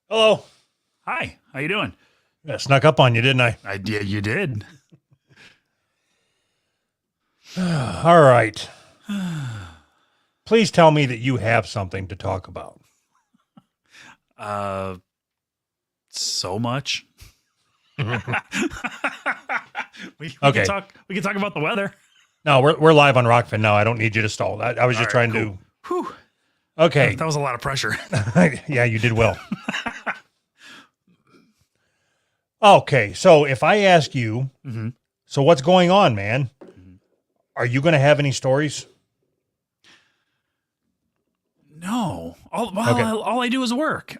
Hello. Hi, how you doing? I snuck up on you, didn't I? Yeah, you did. All right. Please tell me that you have something to talk about. Uh, so much. We can Okay. talk. We can talk about the weather. No, we're live on Rockfin now. I don't need you to stall. I was just All right, trying cool. Whew. to. Okay. That was a lot of pressure. Yeah, you did well. Okay, so if I ask you, Mhm. so what's going on, man? Are you going to have any stories? No, Okay. all I do is work.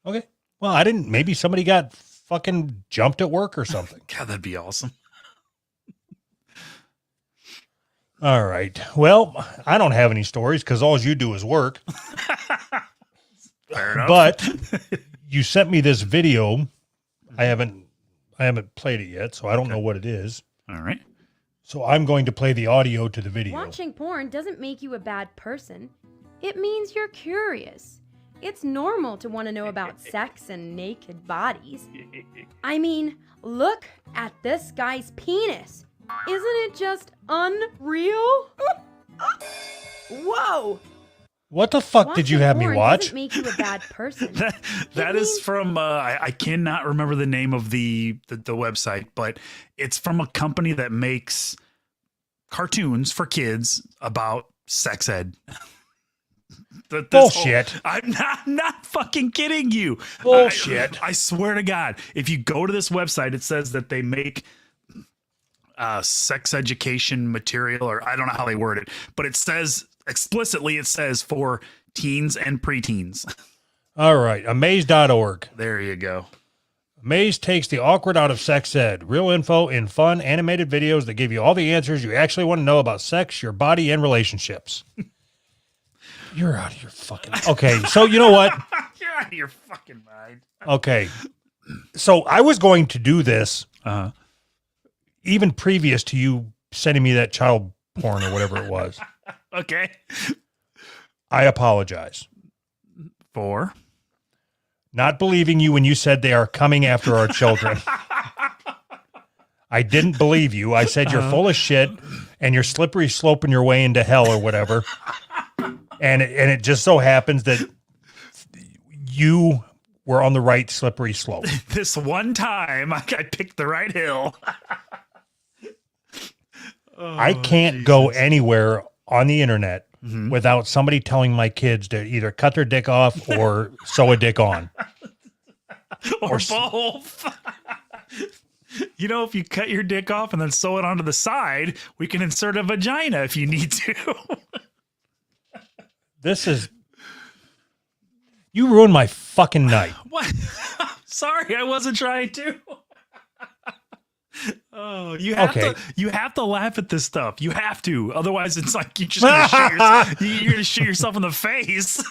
Okay. Well, I didn't. Maybe somebody got fucking jumped at work or something. God, that'd be awesome. All right. Well, I don't have any stories because all you do is work. Fair enough. But you sent me this video. I haven't played it yet, so I don't know what it is. All right. So I'm going to play the audio to the video. Watching porn doesn't make you a bad person. It means you're curious. It's normal to want to know about sex and naked bodies. I mean, look at this guy's penis. Isn't it just unreal? Whoa! What the fuck did you Watching have me porn watch? doesn't make you a bad person. That is from I cannot remember the name of the website, but it's from a company that makes cartoons for kids about sex ed. Bullshit. I'm not fucking kidding you. Bullshit. I swear to God, if you go to this website, it says that they make sex education material, or I don't know how they word it, but it says explicitly, it says for teens and preteens. All right. Amaze.org. There you go. Amaze takes the awkward out of sex ed. Real info in fun, animated videos that give you all the answers you actually want to know about sex, your body, and relationships. You're out of your fucking... Okay, so you know what? You're out of your fucking mind. Okay. So I was going to do this even previous to you sending me that child porn or whatever it was. Okay. I apologize. For? Not believing you when you said they are coming after our children. I didn't believe you. I said you're full of shit and you're slippery sloping your way into hell or whatever. And it just so happens that you were on the right slippery slope. This one time, I picked the right hill. I can't go anywhere on the internet without somebody telling my kids to either cut their dick off or sew a dick on. Or both. You know, if you cut your dick off and then sew it onto the side, we can insert a vagina if you need to. This is... You ruined my fucking night. What? Sorry, I wasn't trying to. Oh, you have to laugh at this stuff. You have to. Otherwise, it's like you're just you're gonna shoot yourself in the face.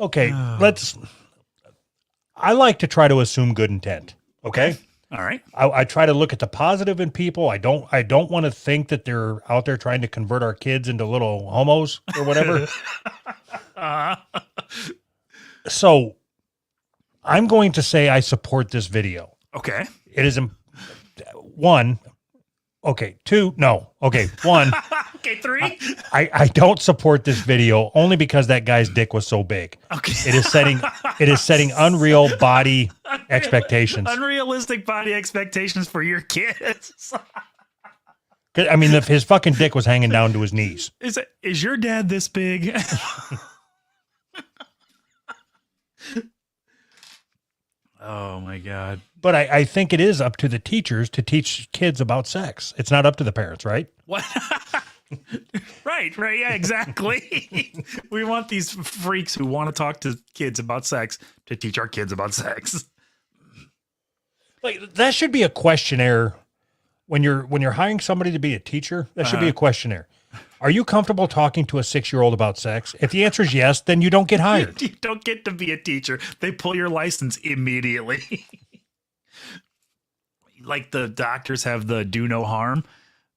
Okay, I like to try to assume good intent. Okay? All right. I try to look at the positive in people. I don't want to think that they're out there trying to convert our kids into little homos or whatever. So I'm going to say I support this video. Okay. It is one. Okay. Two. No. Okay. One. Okay. Three. I don't support this video only because that guy's dick was so big. Okay. It is setting unreal body expectations. Unrealistic body expectations for your kids. I mean, if his fucking dick was hanging down to his knees. Is your dad this big? Oh my God. But I think it is up to the teachers to teach kids about sex. It's not up to the parents, right? What? Right. Yeah, exactly. We want these freaks who want to talk to kids about sex to teach our kids about sex. Like, that should be a questionnaire when you're hiring somebody to be a teacher. That should be a questionnaire. Are you comfortable talking to a 6-year-old about sex? If the answer is yes, then you don't get hired. You don't get to be a teacher. They pull your license immediately. Like the doctors have the do no harm.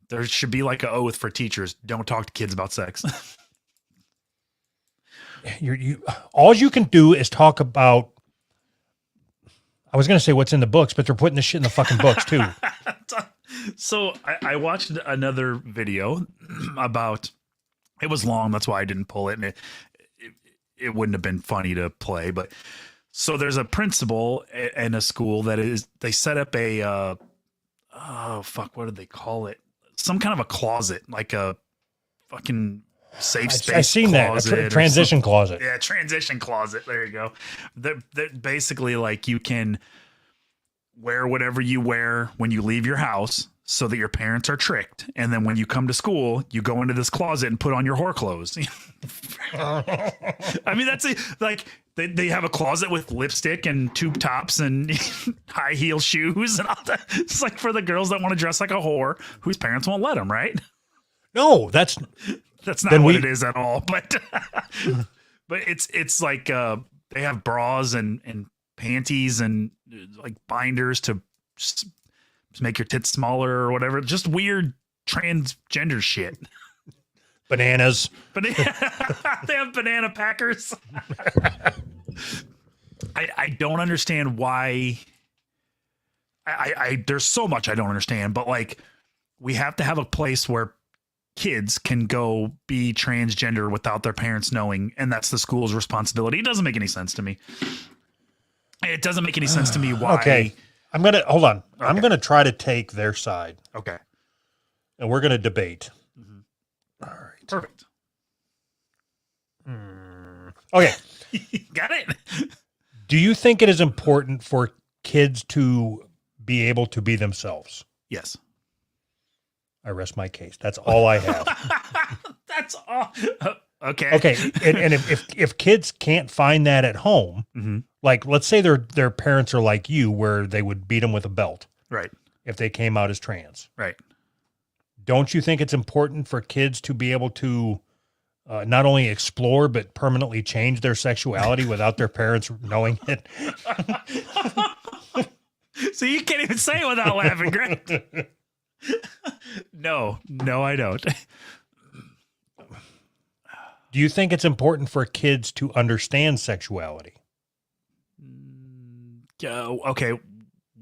There should be like an oath for teachers. Don't talk to kids about sex. all you can do is talk about. I was going to say what's in the books, but they're putting this shit in the fucking books too. So I watched another video about. It was long, that's why I didn't pull it, and it wouldn't have been funny to play. But so there's a principal in a school they set up a oh fuck, what did they call it? Some kind of a closet, like a fucking safe space. I've seen that transition closet. Yeah, transition closet. There you go. That basically, like, you can wear whatever you wear when you leave your house, so that your parents are tricked, and then when you come to school, you go into this closet and put on your whore clothes. I mean, that's like they have a closet with lipstick and tube tops and high heel shoes and all that. It's like for the girls that want to dress like a whore, whose parents won't let them, right? No, that's not what it is at all. But but it's like they have bras and panties and like binders to just make your tits smaller or whatever. Just weird transgender shit. Bananas. They have banana packers. I don't understand why. There's so much I don't understand, but like, we have to have a place where kids can go be transgender without their parents knowing, and that's the school's responsibility. It doesn't make any sense to me. It doesn't make any sense to me why. Okay. Hold on. Okay. I'm going to try to take their side. Okay. And we're going to debate. Mm-hmm. All right. Perfect. Okay. Got it. Do you think it is important for kids to be able to be themselves? Yes. I rest my case. That's all I have. That's all. Okay. Okay. And if kids can't find that at home, mm-hmm. like let's say their parents are like you, where they would beat them with a belt. Right. If they came out as trans. Right. Don't you think it's important for kids to be able to not only explore, but permanently change their sexuality without their parents knowing it? So you can't even say it without laughing, Greg. No, I don't. Do you think it's important for kids to understand sexuality? Okay.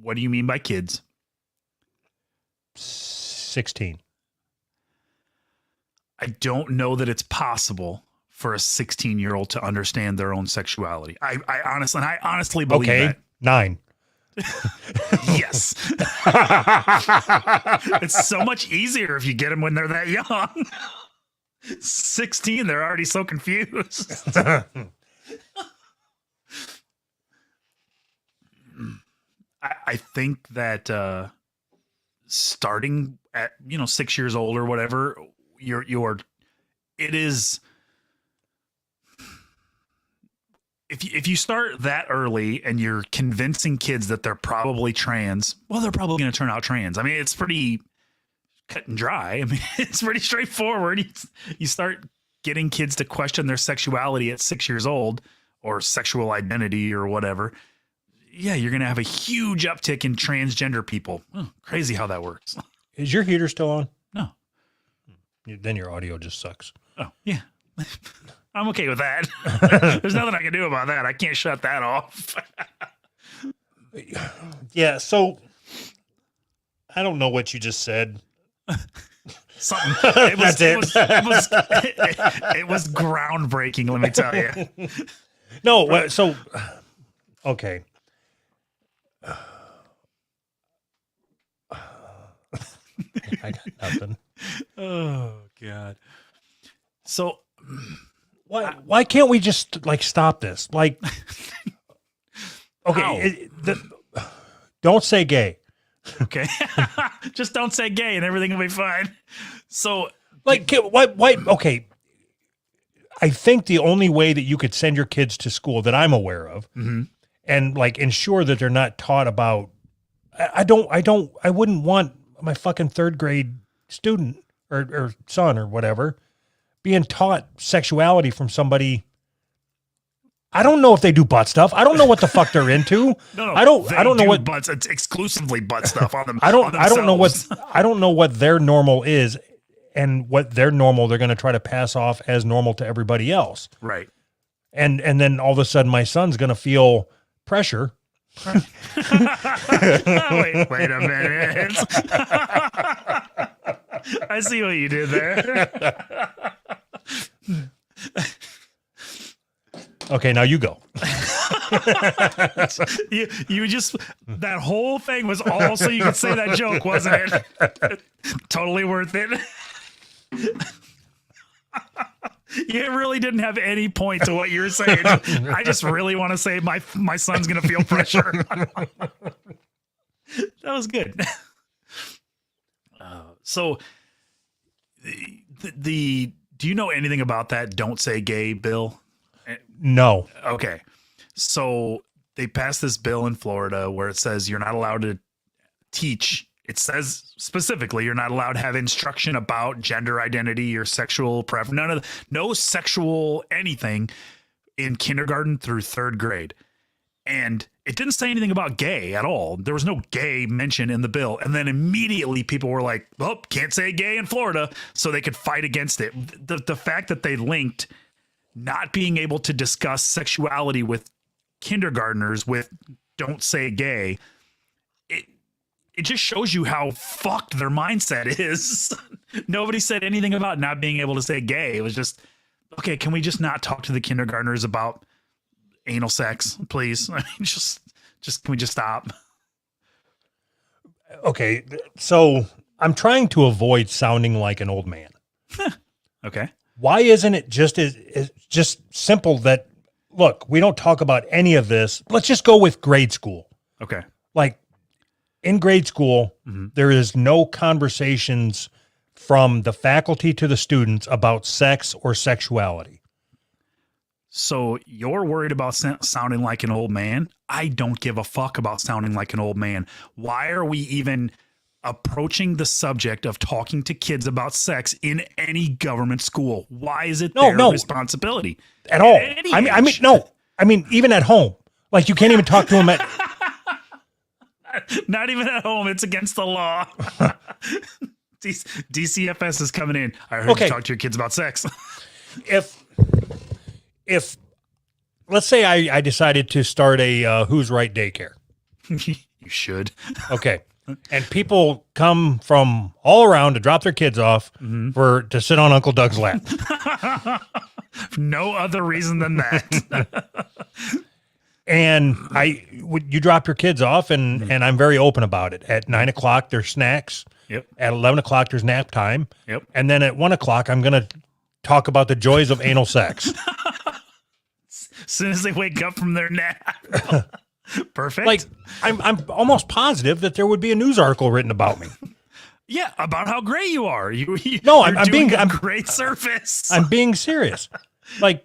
What do you mean by kids? 16. I don't know that it's possible for a 16-year-old to understand their own sexuality. I honestly believe that. 9. Yes. It's so much easier if you get them when they're that young. 16, they're already so confused. I think that starting at 6 years old or whatever, it is. If you start that early and you're convincing kids that they're probably trans, well, they're probably going to turn out trans. I mean, it's pretty cut and dry. I mean, it's pretty straightforward. You start getting kids to question their sexuality at 6 years old, or sexual identity or whatever. Yeah, you're going to have a huge uptick in transgender people. Oh, crazy how that works. Is your heater still on? No. Then your audio just sucks. Oh, yeah. I'm okay with that. There's nothing I can do about that. I can't shut that off. Yeah, so I don't know what you just said. Something. That's it. It was groundbreaking, let me tell you. No, so okay. I got nothing. Oh God. So why can't we just like stop this? Like, okay, don't say gay. Okay. Just don't say gay and everything will be fine. So like, why? Okay. I think the only way that you could send your kids to school that I'm aware of, mm-hmm. and like ensure that they're not taught about, I wouldn't want my fucking third grade student or son or whatever being taught sexuality from somebody. I don't know if they do butt stuff. I don't know what the fuck they're into. No, I don't know what butts. It's exclusively butt stuff on them. I don't know what their normal is, and what their normal they're going to try to pass off as normal to everybody else. Right. And then all of a sudden my son's going to feel pressure. wait a minute. I see what you did there. Okay, now you go. you just, that whole thing was all so you could say that joke, wasn't it? Totally worth it. You really didn't have any point to what you were saying. I just really want to say my son's gonna feel pressure. That was good. So the do you know anything about that "Don't Say Gay" bill? No. Okay. So they passed this bill in Florida where it says you're not allowed to teach. It says specifically you're not allowed to have instruction about gender identity or sexual preference. No sexual anything in kindergarten through third grade. And it didn't say anything about gay at all. There was no gay mention in the bill. And then immediately people were like, well, can't say gay in Florida, so they could fight against it. The fact that they linked not being able to discuss sexuality with kindergartners with "don't say gay," it just shows you how fucked their mindset is. Nobody said anything about not being able to say gay. It was just, okay, can we just not talk to the kindergartners about anal sex, please? I mean, just can we just stop? Okay, so I'm trying to avoid sounding like an old man. Okay. Why isn't it just simple that, look, we don't talk about any of this. Let's just go with grade school. Okay. Like in grade school, there is no conversations from the faculty to the students about sex or sexuality. So you're worried about sounding like an old man? I don't give a fuck about sounding like an old man. Why are we even approaching the subject of talking to kids about sex in any government school? Why is it their responsibility at all? I mean, even at home, like you can't even talk to them at. Not even at home. It's against the law. DCFS is coming in. I heard you talk to your kids about sex. If let's say I decided to start a Who's Right daycare. You should. Okay. And people come from all around to drop their kids off to sit on Uncle Doug's lap. No other reason than that. And you drop your kids off, and I'm very open about it. At 9 o'clock, there's snacks. Yep. At 11 o'clock, there's nap time. Yep. And then at 1 o'clock, I'm going to talk about the joys of anal sex. As soon as they wake up from their nap. Perfect. Like I'm almost positive that there would be a news article written about me. Yeah, about how great you are. I'm great service. I'm being serious. Like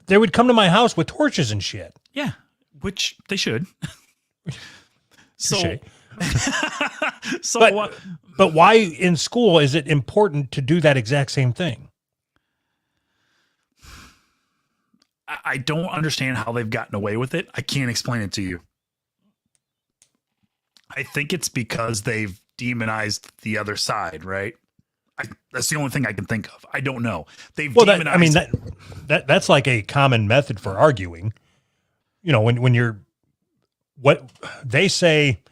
they would come to my house with torches and shit. Yeah, which they should. So what? But why in school is it important to do that exact same thing? I don't understand how they've gotten away with it. I can't explain it to you. I think it's because they've demonized the other side, right? That's the only thing I can think of. I don't know. They've demonized. That's like a common method for arguing. You know, when you're, what they say,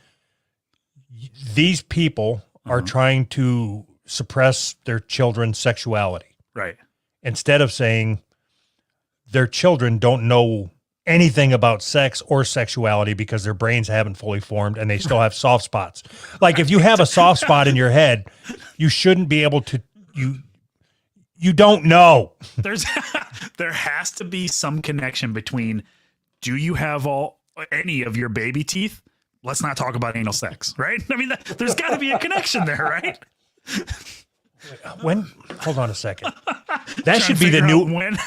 these people are trying to suppress their children's sexuality. Right. Instead of saying their children don't know anything about sex or sexuality because their brains haven't fully formed and they still have soft spots. Like if you have a soft spot in your head, you shouldn't be able to, you don't know. There has to be some connection between, do you have any of your baby teeth? Let's not talk about anal sex, right? I mean, there's got to be a connection there, right? Hold on a second. That should be the new when.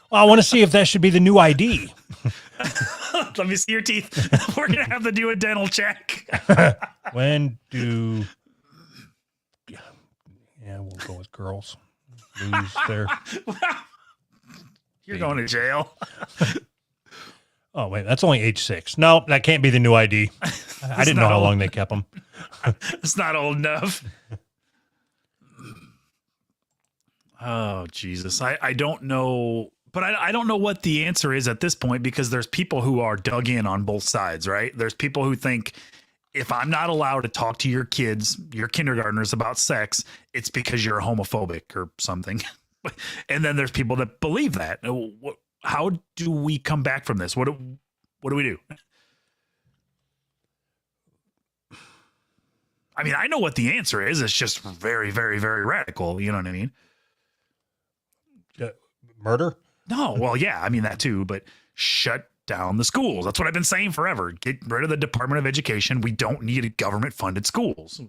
Well, I want to see if that should be the new ID. Let me see your teeth. We're going to have to do a dental check. When do... Yeah, we'll go with girls. Lose their... You're going to jail. Oh, wait, that's only age 6. No, that can't be the new ID. I didn't know how long they kept them. It's not old enough. Oh, Jesus. I don't know. But I don't know what the answer is at this point, because there's people who are dug in on both sides, right? There's people who think if I'm not allowed to talk to your kids, your kindergartners, about sex, it's because you're homophobic or something. And then there's people that believe that. How do we come back from this? What do we do? I mean, I know what the answer is. It's just very, very, very radical. You know what I mean? Murder? No, well, yeah, I mean that too, but shut down the schools. That's what I've been saying forever. Get rid of the Department of Education. We don't need government-funded schools.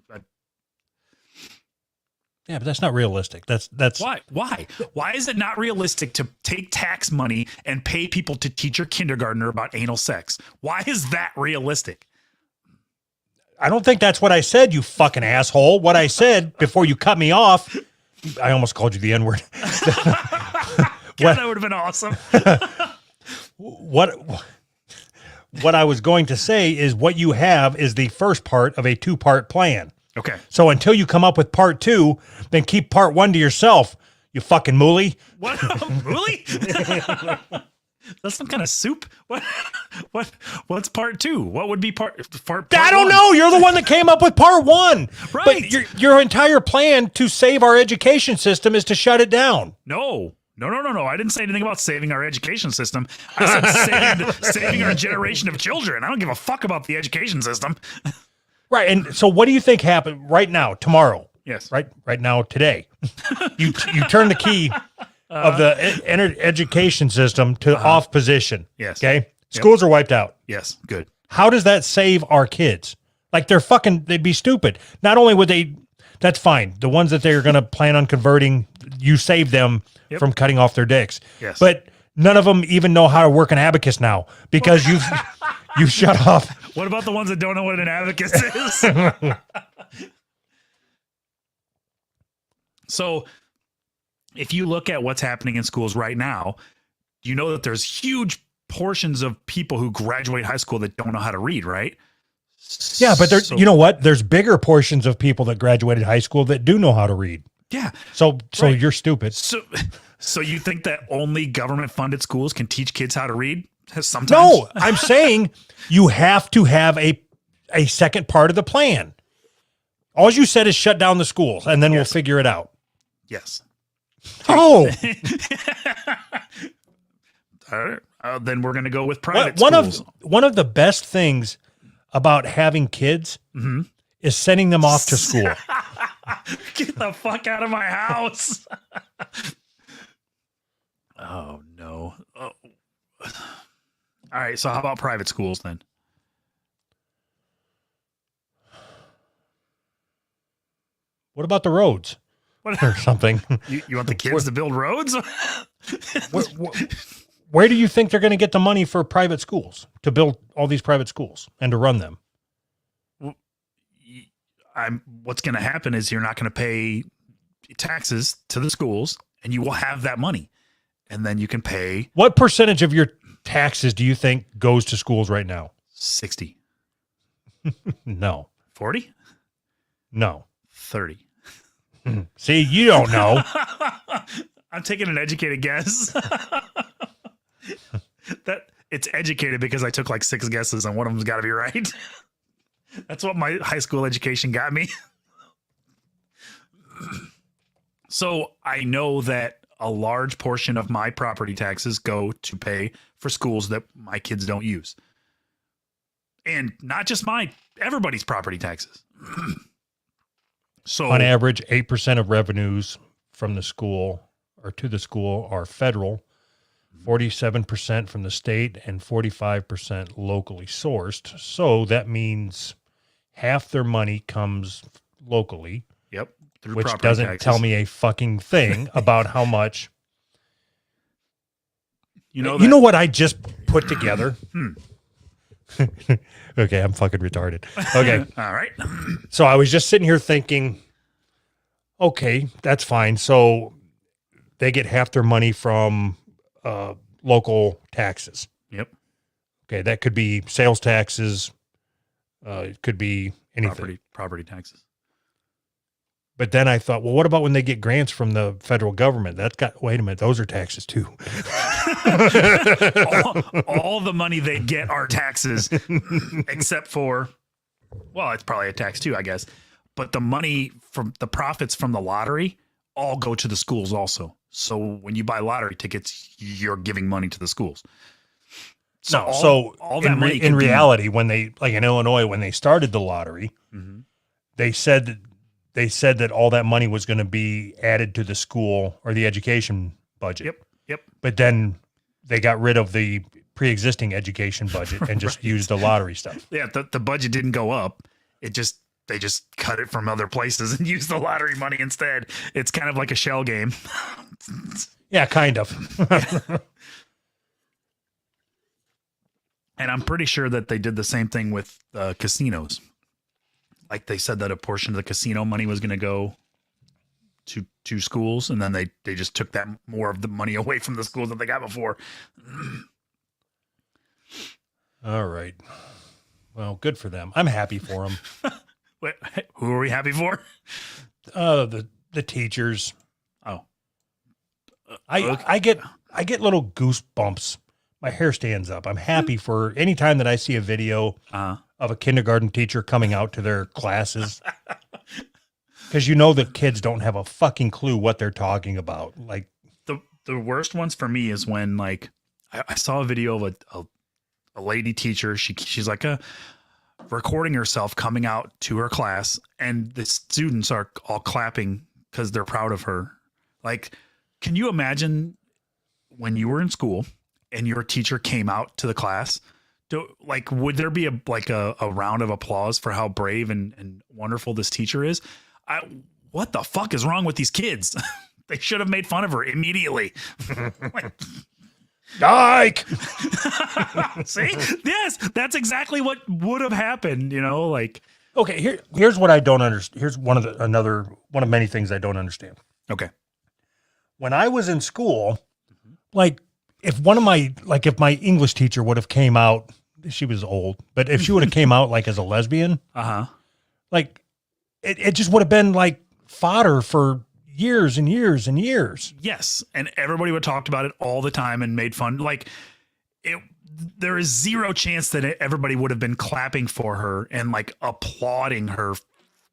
Yeah, but that's not realistic. That's Why? Why is it not realistic to take tax money and pay people to teach your kindergartner about anal sex? Why is that realistic? I don't think that's what I said, you fucking asshole. What I said before you cut me off, I almost called you the N-word. God, that would have been awesome. What I was going to say is what you have is the first part of a 2-part plan. Okay. So until you come up with part 2, then keep part 1 to yourself, you fucking mooly. What? Really? That's some kind of soup? What's part 2? What would be part I don't one? know. You're the one that came up with part 1. Right. But your entire plan to save our education system is to shut it down. No. I didn't say anything about saving our education system. I said saving our generation of children. I don't give a fuck about the education system. Right. And so what do you think happened right now, tomorrow? Yes. Right now, today. you turn the key of the education system to off position. Yes. Okay. Schools are wiped out. Yes. Good. How does that save our kids? Like they'd be stupid. Not only would that's fine. The ones that they're going to plan on converting, you save them from cutting off their dicks. Yes. But none of them even know how to work an abacus now because you've shut off. What about the ones that don't know what an abacus is? So if you look at what's happening in schools right now, you know that there's huge portions of people who graduate high school that don't know how to read, right? Yeah, but you know what? There's bigger portions of people that graduated high school that do know how to read. Yeah. So Right. you're stupid. So you think that only government funded schools can teach kids how to read? Sometimes. No, I'm saying you have to have a second part of the plan. All you said is shut down the schools and then we'll figure it out. Yes. Oh, All right. Then we're going to go with private schools. one of the best things about having kids is sending them off to school. Get the fuck out of my house. Oh, no. Oh. All right. So how about private schools then? What about the roads What? or something? You want the kids to build roads? Where do you think they're going to get the money for private schools to build all these private schools and to run them? What's going to happen is you're not going to pay taxes to the schools, and you will have that money, and then you can pay What percentage of your taxes do you think goes to schools right now? 60, No, 40, no. 30. See, you don't know. I'm taking an educated guess. That it's educated because I took like 6 guesses and one of them's got to be right. That's what my high school education got me. So I know that a large portion of my property taxes go to pay for schools that my kids don't use. And not just everybody's property taxes. So On average, 8% of revenues from the school or to the school are federal, 47% from the state, and 45% locally sourced. So that means half their money comes locally, Yep. Through which property doesn't taxes. tell me a fucking thing about how much. You know what I just put together? Okay, I'm fucking retarded. Okay. All right. So I was just sitting here thinking, okay, that's fine. So they get half their money from local taxes. Yep. Okay, that could be sales taxes. It could be anything. Property taxes. But then I thought, well, what about when they get grants from the federal government? Wait a minute, those are taxes too. all the money they get are taxes, except for, well, it's probably a tax too, I guess. But the money from the profits from the lottery all go to the schools also. So when you buy lottery tickets, you're giving money to the schools. All that money in reality, when they, like in Illinois, when they started the lottery, Mhm. they said that all that money was going to be added to the school or the education budget. Yep. But then they got rid of the pre-existing education budget and just used the lottery stuff. Yeah, the budget didn't go up. They just cut it from other places and used the lottery money instead. It's kind of like a shell game. Yeah, kind of. And I'm pretty sure that they did the same thing with casinos. Like they said that a portion of the casino money was going to go to schools, and then they just took that more of the money away from the schools that they got before. All right. Well, good for them. I'm happy for them. Wait, who are we happy for? The teachers. Oh, I get little goosebumps. My hair stands up. I'm happy for any time that I see a video of a kindergarten teacher coming out to their classes. Because you know the kids don't have a fucking clue what they're talking about. Like the worst ones for me is when, like, I saw a video of a lady teacher. She's like recording herself coming out to her class, and the students are all clapping because they're proud of her. Like, can you imagine when you were in school and your teacher came out to the class? Would there be a round of applause for how brave and wonderful this teacher is? What the fuck is wrong with these kids? They should have made fun of her immediately. Dyke. See? Yes, that's exactly what would have happened, like. Okay, here's what I don't understand. Here's one of many things I don't understand. Okay. When I was in school, like if my English teacher would have came out, she was old, but if she would have came out like as a lesbian, like it just would have been like fodder for years and years and years. Yes, and everybody would talk about it all the time and made fun. Like there is zero chance that everybody would have been clapping for her and like applauding her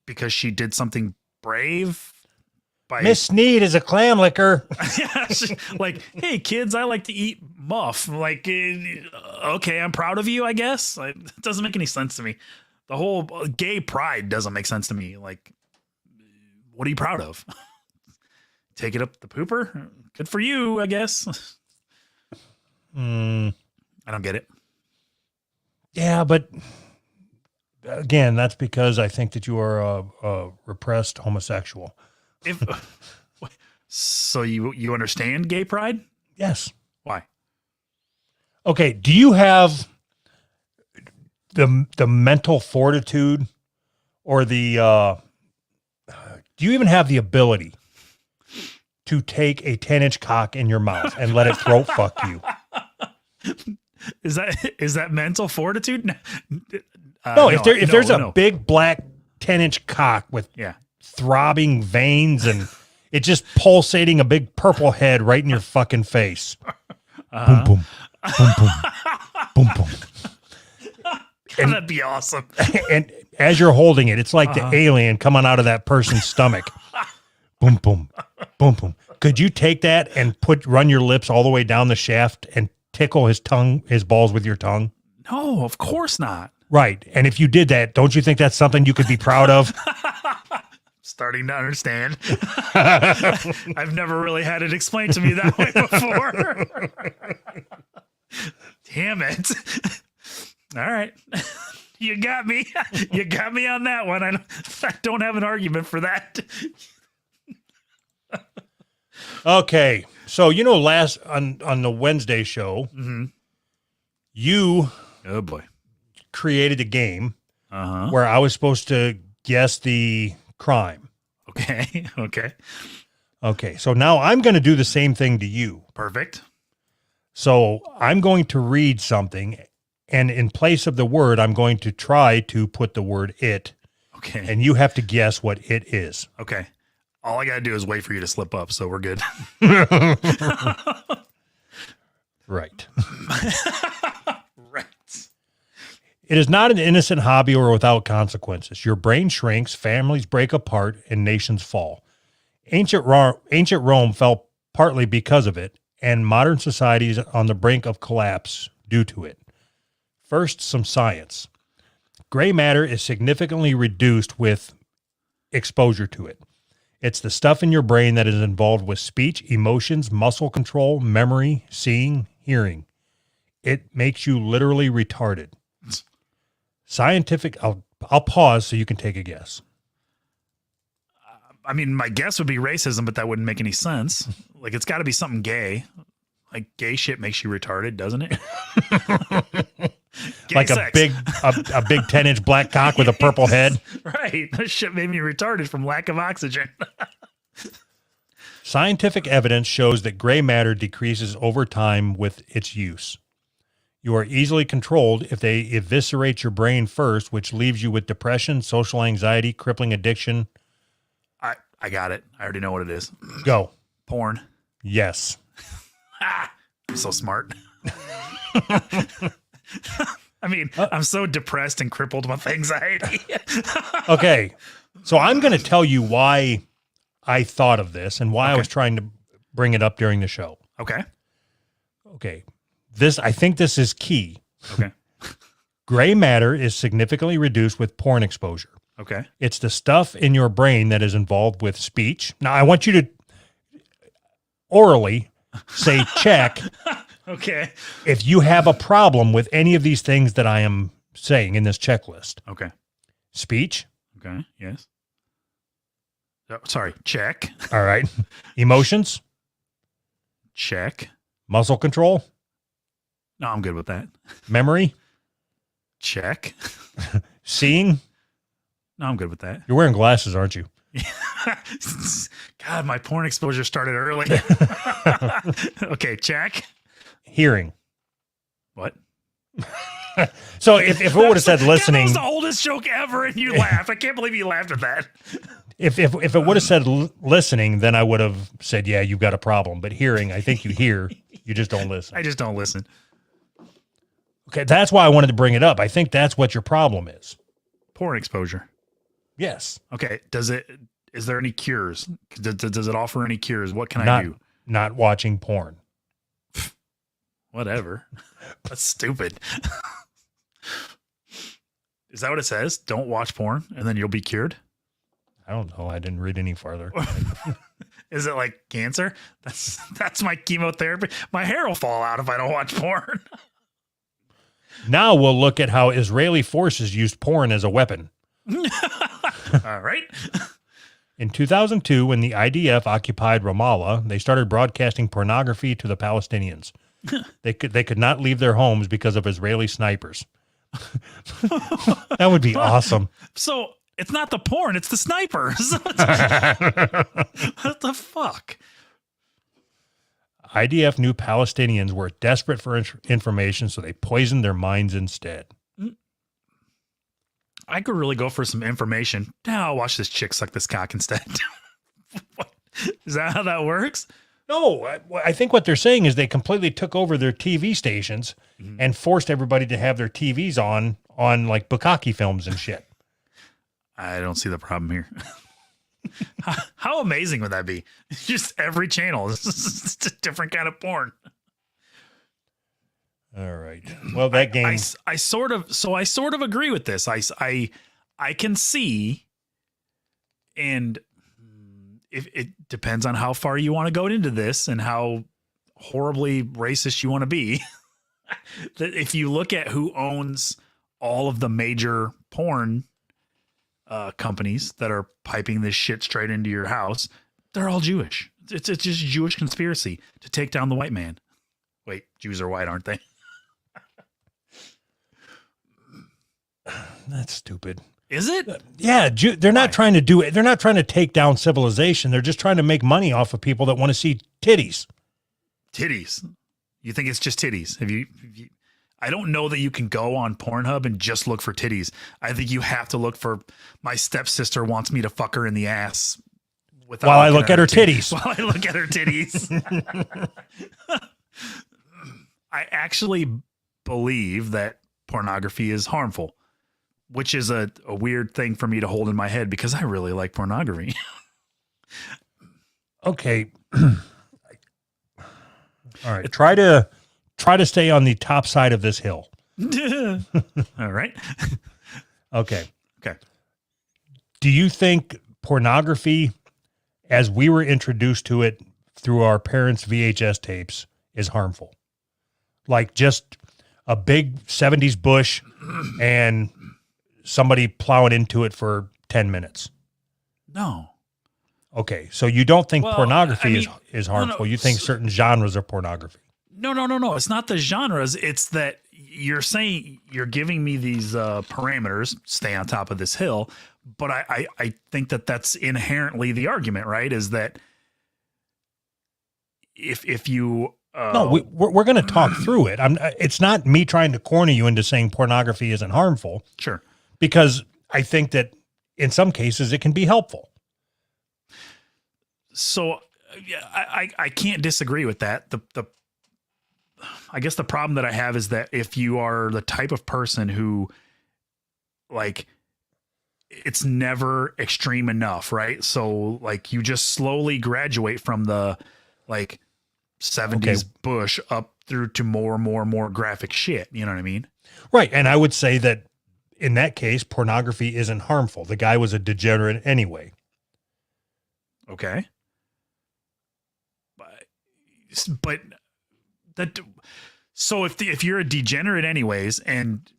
because she did something brave. Miss Sneed is a clam licker. Like, hey kids, I like to eat muff. Like, okay, I'm proud of you, I guess. It doesn't make any sense to me. The whole gay pride doesn't make sense to me. Like, what are you proud of? Take it up the pooper? Good for you, I guess. I don't get it. Yeah, but again, that's because I think that you are a repressed homosexual. So you understand gay pride? Yes. Why? Okay. Do you have the mental fortitude or do you even have the ability to take a 10-inch cock in your mouth and let it throat fuck you? Is that mental fortitude? No, if there's a big black 10-inch cock with throbbing veins and it just pulsating a big purple head right in your fucking face. Boom, boom, boom, boom, boom, boom. And that'd be awesome. And as you're holding it, it's like the alien coming out of that person's stomach. Boom, boom, boom, boom. Could you take that and run your lips all the way down the shaft and tickle his balls with your tongue? No, of course not. Right. And if you did that, don't you think that's something you could be proud of? Starting to understand. I've never really had it explained to me that way before. Damn it. All right. You got me. You got me on that one. I don't have an argument for that. Okay. So, last on the Wednesday show, you oh boy, created a game where I was supposed to guess the crime. Okay. Okay. So now I'm going to do the same thing to you. Perfect. So I'm going to read something, and in place of the word, I'm going to try to put the word it. Okay. And you have to guess what it is. Okay. All I got to do is wait for you to slip up, so we're good. Right. Right. It is not an innocent hobby or without consequences. Your brain shrinks, families break apart, and nations fall. Ancient Rome fell partly because of it, and modern society is on the brink of collapse due to it. First, some science. Gray matter is significantly reduced with exposure to it. It's the stuff in your brain that is involved with speech, emotions, muscle control, memory, seeing, hearing. It makes you literally retarded. Scientific, I'll pause so you can take a guess. I mean, my guess would be racism, but that wouldn't make any sense. Like, it's got to be something gay. Like, gay shit makes you retarded, doesn't it? Gay Like sex. a big 10-inch black cock with a purple head. Right. That shit made me retarded from lack of oxygen. Scientific evidence shows that gray matter decreases over time with its use. You are easily controlled if they eviscerate your brain first, which leaves you with depression, social anxiety, crippling addiction. I got it. I already know what it is. Go. Porn. Yes. I'm so smart. I mean, I'm so depressed and crippled with anxiety. Okay. So I'm going to tell you why I thought of this and why I was trying to bring it up during the show. Okay. Okay. I think this is key. Okay. Gray matter is significantly reduced with porn exposure. Okay. It's the stuff in your brain that is involved with speech. Now, I want you to orally say check Okay. if you have a problem with any of these things that I am saying in this checklist. Okay. Speech. Okay. Yes. Oh, sorry. Check. All right. Emotions. Check. Muscle control. No, I'm good with that. Memory. Check. Seeing. No, I'm good with that. You're wearing glasses, aren't you? God, my porn exposure started early. Okay, check. Hearing. What? So if it would have said listening, That was the oldest joke ever, and you laughed. I can't believe you laughed at that. if it would have said listening, then I would have said, yeah, you've got a problem. But hearing, I think you hear, you just don't listen. I just don't listen. Okay, that's why I wanted to bring it up. I think that's what your problem is. Porn exposure. Yes. Okay. Is there any cures? Does it offer any cures? What can I do? Not watching porn. Whatever. That's stupid. Is that what it says? Don't watch porn and then you'll be cured? I don't know. I didn't read any farther. Is it like cancer? That's my chemotherapy. My hair will fall out if I don't watch porn. Now we'll look at how Israeli forces used porn as a weapon. All right. In 2002, when the IDF occupied Ramallah, they started broadcasting pornography to the Palestinians. They could not leave their homes because of Israeli snipers. That would be awesome. So it's not the porn, it's the snipers. What the fuck? IDF knew Palestinians were desperate for information, so they poisoned their minds instead. I could really go for some information. Now I'll watch this chick suck this cock instead. What? Is that how that works? No, I think what they're saying is they completely took over their TV stations and forced everybody to have their TVs on like Bukkake films and shit. I don't see the problem here. How amazing would that be? Just every channel is just a different kind of porn. All right. Well, that game. I sort of agree with this. I can see, and if it depends on how far you want to go into this and how horribly racist you want to be. That if you look at who owns all of the major porn companies that are piping this shit straight into your house, they're all Jewish. It's just a Jewish conspiracy to take down the white man. Wait, Jews are white, aren't they? That's stupid. Is it? Yeah, they're not trying to do it. They're not trying to take down civilization. They're just trying to make money off of people that want to see titties. Titties. You think it's just titties? Have you I don't know that you can go on Pornhub and just look for titties. I think you have to look for my stepsister wants me to fuck her in the ass while I look at her titties. While I look at her titties. I actually believe that pornography is harmful, which is a weird thing for me to hold in my head because I really like pornography. Okay. All right. Try to stay on the top side of this hill. All right. Okay. Okay. Do you think pornography, as we were introduced to it through our parents' VHS tapes, is harmful? Like just a big 70s bush and somebody plowing into it for 10 minutes. No. Okay. So you don't think Well, pornography I mean, is harmful. no. You think certain genres are pornography. No. It's not the genres. It's that you're saying you're giving me these parameters, stay on top of this hill. But I think that that's inherently the argument, right? Is that if you No, we're going to talk through it. It's not me trying to corner you into saying pornography isn't harmful, sure. because I think that in some cases it can be helpful. So yeah, I can't disagree with that. I guess the problem that I have is that if you are the type of person who like it's never extreme enough, right? So like you just slowly graduate from the like 70s bush up through to more graphic shit. You know what I mean? Right. And I would say that in that case, pornography isn't harmful. The guy was a degenerate anyway. Okay. But that, so if you're a degenerate anyways, and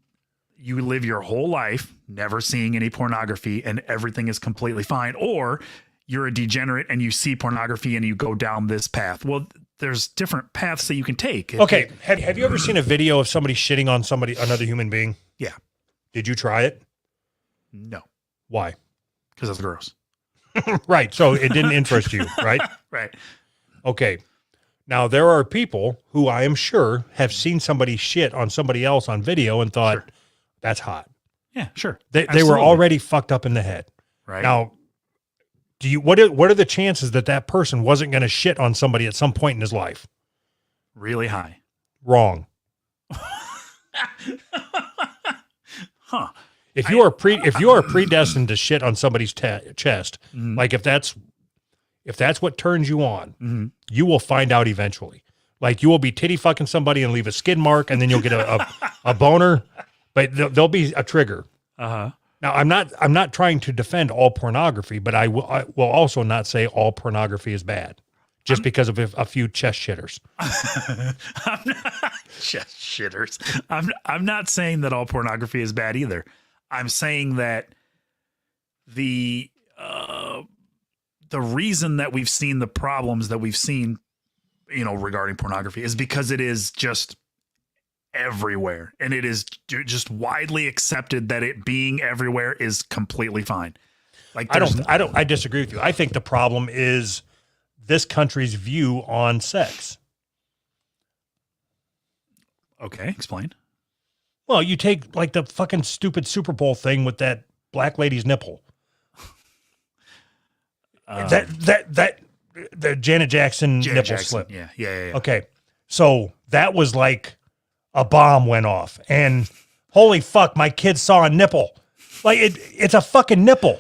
you live your whole life never seeing any pornography and everything is completely fine, or you're a degenerate and you see pornography and you go down this path. Well, there's different paths that you can take. Okay. Have you ever seen a video of somebody shitting on another human being? Yeah. Did you try it? No, Why? because that's gross. Right. So it didn't interest you, right? Right. Okay. Now there are people who I am sure have seen somebody shit on somebody else on video and thought, Sure. that's hot. Yeah, sure. They were Absolutely. already fucked up in the head. right. Now, what are the chances that person wasn't going to shit on somebody at some point in his life? Really high. Wrong. Huh. If you are predestined to shit on somebody's chest, Mhm. like if that's what turns you on, Mhm. you will find out eventually. Like you will be titty fucking somebody and leave a skid mark, and then you'll get a boner, but there'll be a trigger. Uh-huh. Now, I'm not trying to defend all pornography, but I will also not say all pornography is bad just because of a few chest shitters. I'm not, chest shitters. I'm not saying that all pornography is bad either. I'm saying that the reason that we've seen the problems that we've seen, regarding pornography is because it is just everywhere, and it is just widely accepted that it being everywhere is completely fine. Like I disagree with you. I think the problem is this country's view on sex. Okay, explain. Well, you take like the fucking stupid Super Bowl thing with that black lady's nipple. The Janet Jackson Janet nipple Jackson. slip. Yeah. Okay. So that was like a bomb went off, and holy fuck, my kids saw a nipple. Like it's a fucking nipple.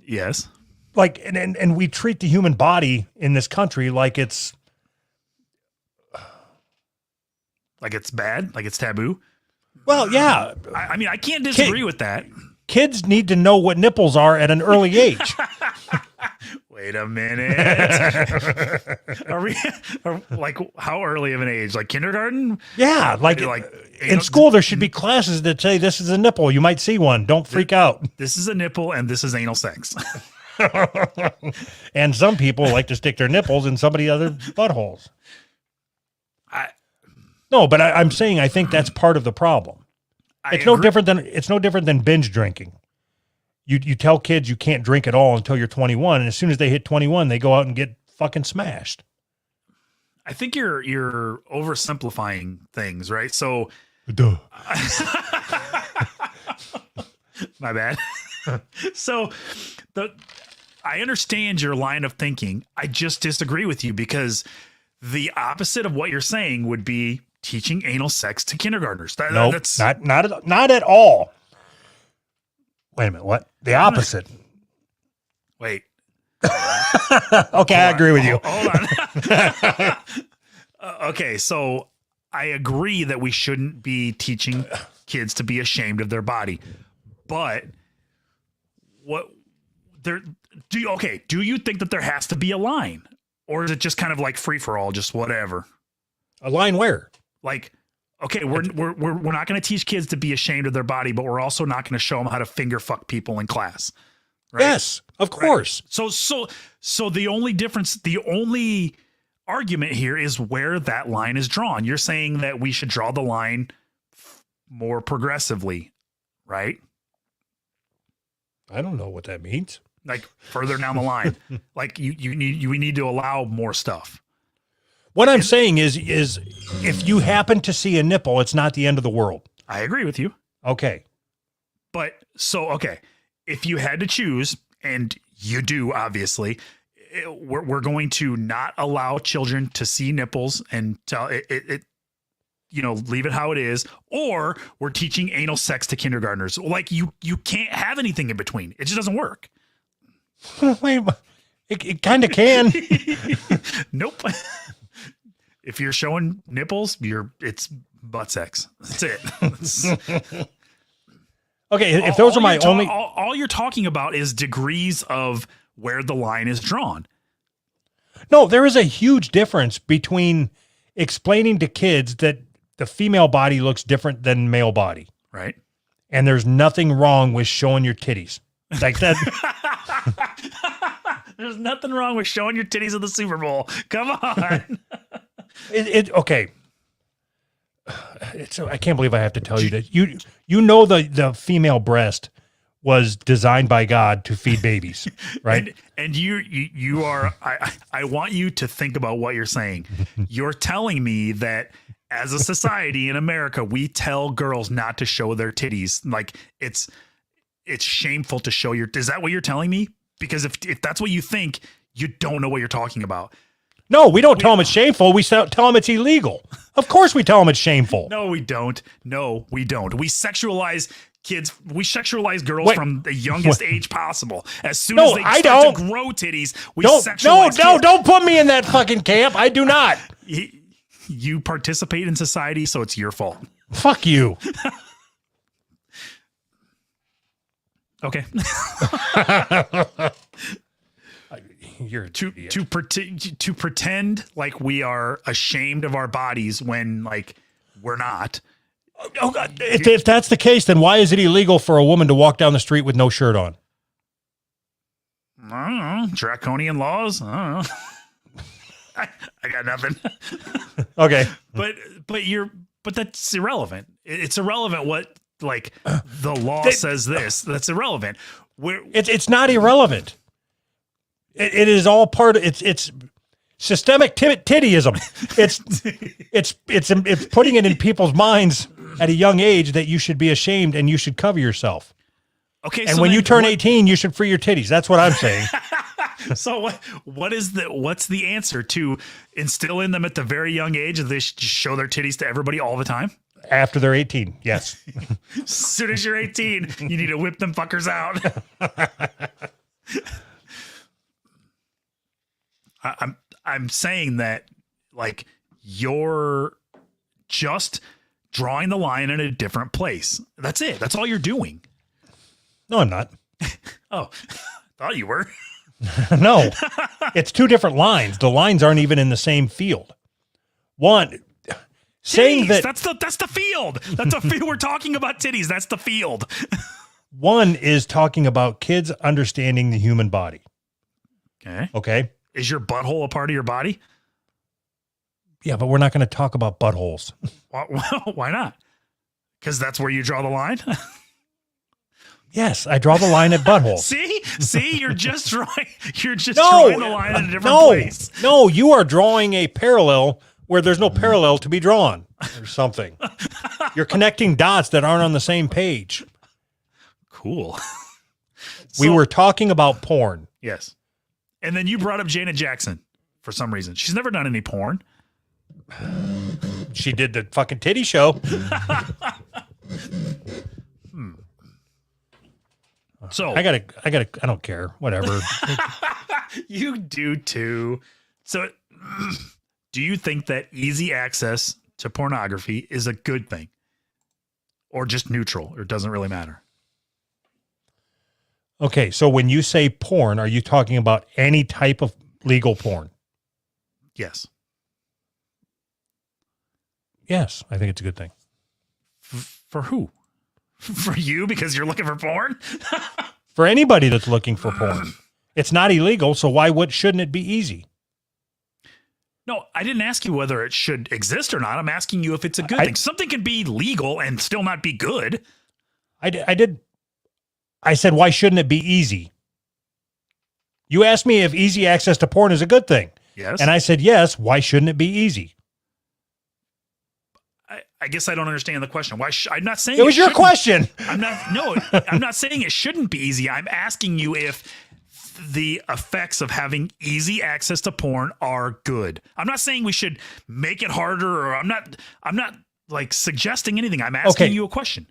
Yes. Like, and we treat the human body in this country like it's bad, like it's taboo. well, yeah. I mean, I can't disagree with that. Kids need to know what nipples are at an early age. Wait a minute. Like how early of an age? Like kindergarten? Yeah, like in school there should be classes that say this is a nipple. You might see one. Don't freak out. This is a nipple and this is anal sex. And some people like to stick their nipples in somebody other buttholes. But I'm saying I think that's part of the problem. It's no different than binge drinking. You tell kids you can't drink at all until you're 21, and as soon as they hit 21, they go out and get fucking smashed. I think you're oversimplifying things, right? So Duh. my bad. So I understand your line of thinking. I just disagree with you because the opposite of what you're saying would be teaching anal sex to kindergartners. Nope, That's not at all. Wait a minute, what? The opposite. wait. Okay, I agree with you. Hold on. Okay, so I agree that we shouldn't be teaching kids to be ashamed of their body, but what there do you think that there has to be a line, or is it just kind of like free for all, just whatever? A line where? Like, okay, we're not going to teach kids to be ashamed of their body, but we're also not going to show them how to finger fuck people in class. Right? Yes, of course. So the only difference, the only argument here is where that line is drawn. You're saying that we should draw the line more progressively, right? I don't know what that means. Like further down the line, like we need to allow more stuff. What I'm saying is if you happen to see a nipple, it's not the end of the world. I agree with you. Okay. But okay, if you had to choose, and you do, obviously, we're going to not allow children to see nipples and tell it leave it how it is, or we're teaching anal sex to kindergartners. Like you can't have anything in between. It just doesn't work. Wait, it kind of can. Nope. If you're showing nipples, it's butt sex. That's it. Okay, if those are my only... All you're talking about is degrees of where the line is drawn. No, there is a huge difference between explaining to kids that the female body looks different than male body. Right. And there's nothing wrong with showing your titties. Like that. There's nothing wrong with showing your titties at the Super Bowl. Come on. Okay. I can't believe I have to tell you that. You know the female breast was designed by God to feed babies, right? and you are I want you to think about what you're saying. You're telling me that as a society in America, we tell girls not to show their titties. Like it's shameful to show your... Is that what you're telling me? Because if that's what you think, you don't know what you're talking about. No, we don't tell them it's shameful. We tell them it's illegal. Of course we tell them it's shameful. No, we don't. We sexualize kids. We sexualize girls from the youngest age possible. As soon as they start to grow titties, we sexualize kids. Don't put me in that fucking camp. I do not. You participate in society, so it's your fault. Fuck you. Okay. You're to pretend like we are ashamed of our bodies when like we're not. Oh God. If that's the case, then why is it illegal for a woman to walk down the street with no shirt on? I don't know. Draconian laws. I don't know. I got nothing. Okay. But that's irrelevant. It's irrelevant what like the law says this. That's irrelevant. It's not irrelevant. It is all part of it's systemic tittyism. It's putting it in people's minds at a young age that you should be ashamed and you should cover yourself. Okay. And when you turn 18, you should free your titties. That's what I'm saying. So what's the answer to instill in them at the very young age that they should show their titties to everybody all the time? After they're 18, yes. As soon as you're 18, you need to whip them fuckers out. I'm saying that like you're just drawing the line in a different place. That's it. That's all you're doing. No, I'm not. Oh, thought you were. No, it's two different lines. The lines aren't even in the same field. One, saying that that's the field. That's a field. We're talking about titties. That's the field. One is talking about kids understanding the human body. Okay. Okay. Is your butthole a part of your body? Yeah, but we're not going to talk about buttholes. Why not? Because that's where you draw the line. Yes, I draw the line at buttholes. See, you're just drawing the line in a different place. No, you are drawing a parallel where there's no parallel to be drawn or something. You're connecting dots that aren't on the same page. Cool. We were talking about porn. Yes. And then you brought up Janet Jackson for some reason. She's never done any porn. She did the fucking titty show. So I don't care. Whatever. you do too. So do you think that easy access to pornography is a good thing? Or just neutral, or it doesn't really matter? Okay, so when you say porn, are you talking about any type of legal porn? Yes. Yes, I think it's a good thing. For who? For you, because you're looking for porn? For anybody that's looking for porn. It's not illegal, so shouldn't it be easy? No, I didn't ask you whether it should exist or not. I'm asking you if it's a good thing. Something can be legal and still not be good. I said, why shouldn't it be easy? You asked me if easy access to porn is a good thing. Yes. And I said, yes, why shouldn't it be easy? I guess I don't understand the question. I'm not saying it was your question. I'm not saying it shouldn't be easy. I'm asking you if the effects of having easy access to porn are good. I'm not saying we should make it harder, or I'm not like suggesting anything. I'm asking you a question.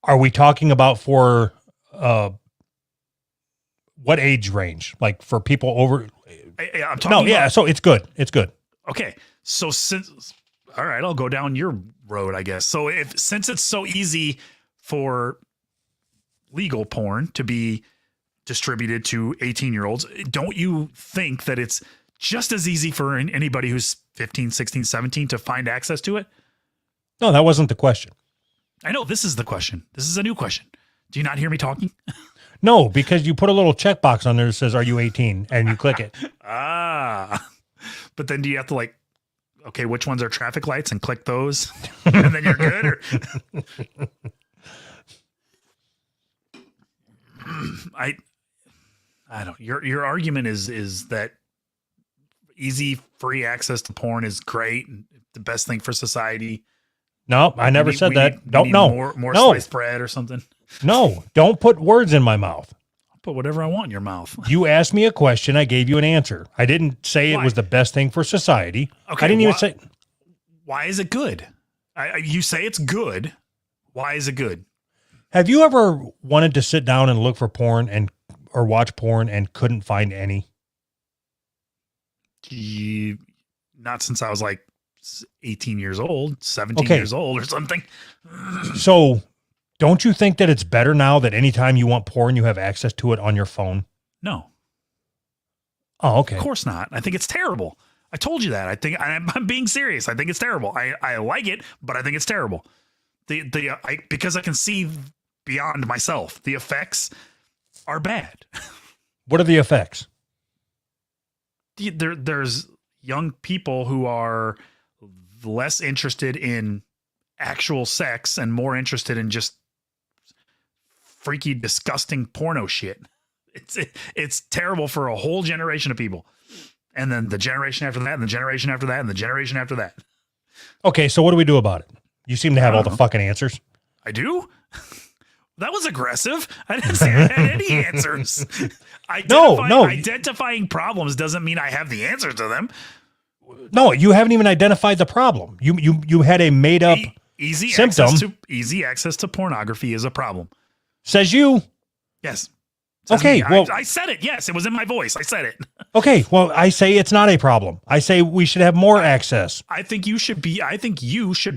Are we talking about for what age range? Like for people over? I'm talking about, so it's good. It's good. Okay. So all right, I'll go down your road, I guess. So since it's so easy for legal porn to be distributed to 18-year-olds, don't you think that it's just as easy for anybody who's 15, 16, 17 to find access to it? No, that wasn't the question. I know this is the question. This is a new question. Do you not hear me talking? No, because you put a little checkbox on there that says, are you 18? And you click it. But then do you have to okay, which ones are traffic lights and click those and then you're good? Or I don't, your argument is that easy free access to porn is great and the best thing for society. No, I never said that. Don't know. More sliced bread or something. No, don't put words in my mouth. I'll put whatever I want in your mouth. You asked me a question. I gave you an answer. I didn't say it was the best thing for society. Okay, I didn't even say. Why is it good? You say it's good. Why is it good? Have you ever wanted to sit down and look for porn or watch porn and couldn't find any? Not since I was 18 years old, 17 years old or something. So don't you think that it's better now that anytime you want porn, you have access to it on your phone? No. Oh, okay. Of course not. I think it's terrible. I told you that. I'm being serious. I think it's terrible. I like it, but I think it's terrible. Because I can see beyond myself. The effects are bad. What are the effects? There's young people who are less interested in actual sex and more interested in just freaky, disgusting porno shit. It's terrible for a whole generation of people. And then the generation after that, and the generation after that, and the generation after that. Okay, so what do we do about it? You seem to have all the fucking answers. I do? That was aggressive. I didn't say I had any answers. Identifying problems doesn't mean I have the answers to them. No, you haven't even identified the problem. You had a made up symptom. Easy access to pornography is a problem. Says you. Yes. Okay. Well, I said it. Yes, it was in my voice. I said it. Okay. Well, I say it's not a problem. I say we should have more access. I think you should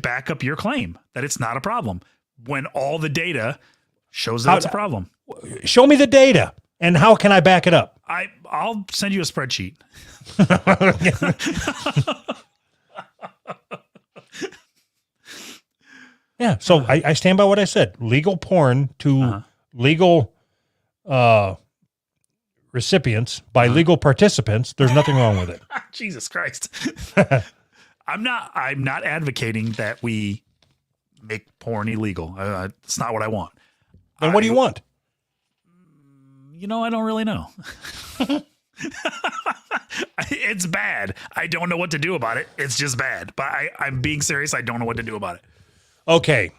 back up your claim that it's not a problem when all the data shows that it's a problem. Show me the data. And how can I back it up? I'll send you a spreadsheet. Yeah. So I stand by what I said. Legal porn to legal recipients by legal participants. There's nothing wrong with it. Jesus Christ. I'm not advocating that we make porn illegal. It's not what I want. Then what do you want? I don't really know. It's bad. I don't know what to do about it. It's just bad. But I'm being serious. I don't know what to do about it. Okay.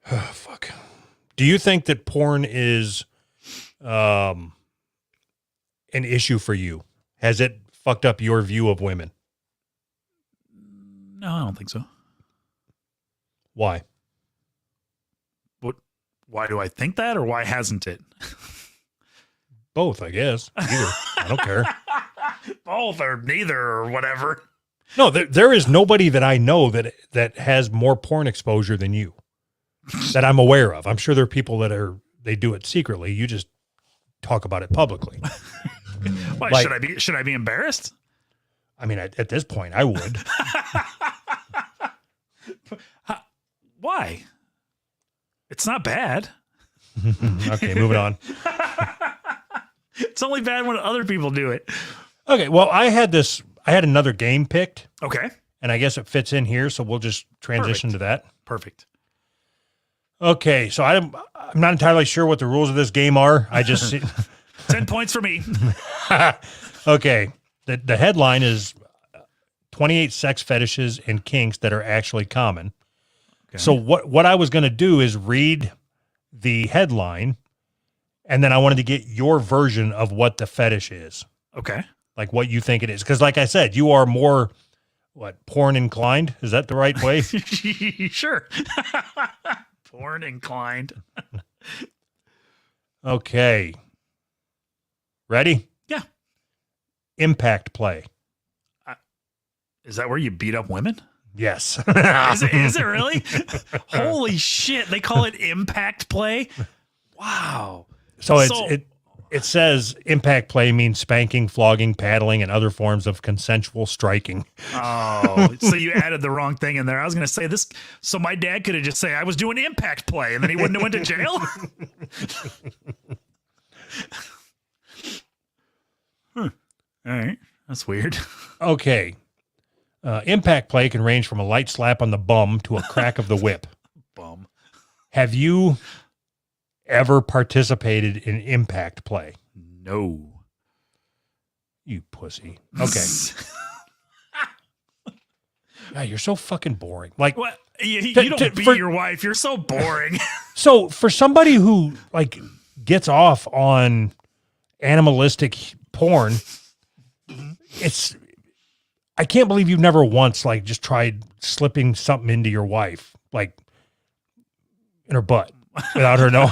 Oh, fuck. Do you think that porn is an issue for you? Has it fucked up your view of women? No, I don't think so. Why? What? Why do I think that, or why hasn't it? Both, I guess. Either. I don't care. Both or neither or whatever. No, there is nobody that I know that has more porn exposure than you that I'm aware of. I'm sure there are people they do it secretly. You just talk about it publicly. Why Like- should I be embarrassed? I mean, at this point, I would. Why? It's not bad. Okay, moving on. It's only bad when other people do it. Okay, well, I had another game picked, Okay. and I guess it fits in here, so we'll just transition to that. Perfect. Okay, so I'm not entirely sure what the rules of this game are. I just 10 points for me. okay. The headline is 28 sex fetishes and kinks that are actually common. Okay. So what I was going to do is read the headline, and then I wanted to get your version of what the fetish is, Okay. like what you think it is. Because like I said, you are more, porn inclined? Is that the right way? Sure. Porn inclined. Okay. Ready? Yeah. Impact play. Is that where you beat up women? Yes. Is it really? Holy shit. They call it impact play. Wow. So it says impact play means spanking, flogging, paddling, and other forms of consensual striking. Oh, so you added the wrong thing in there. I was going to say this. So my dad could have just say I was doing impact play and then he wouldn't have went to jail. All right. That's weird. Okay. Impact play can range from a light slap on the bum to a crack of the whip. Bum. Have you ever participated in impact play? No. You pussy. Okay. God, you're so fucking boring. Like, What? You To- don't to- beat for- your wife. You're so boring. so for somebody who gets off on animalistic porn, I can't believe you've never once just tried slipping something into your wife, in her butt without her knowing.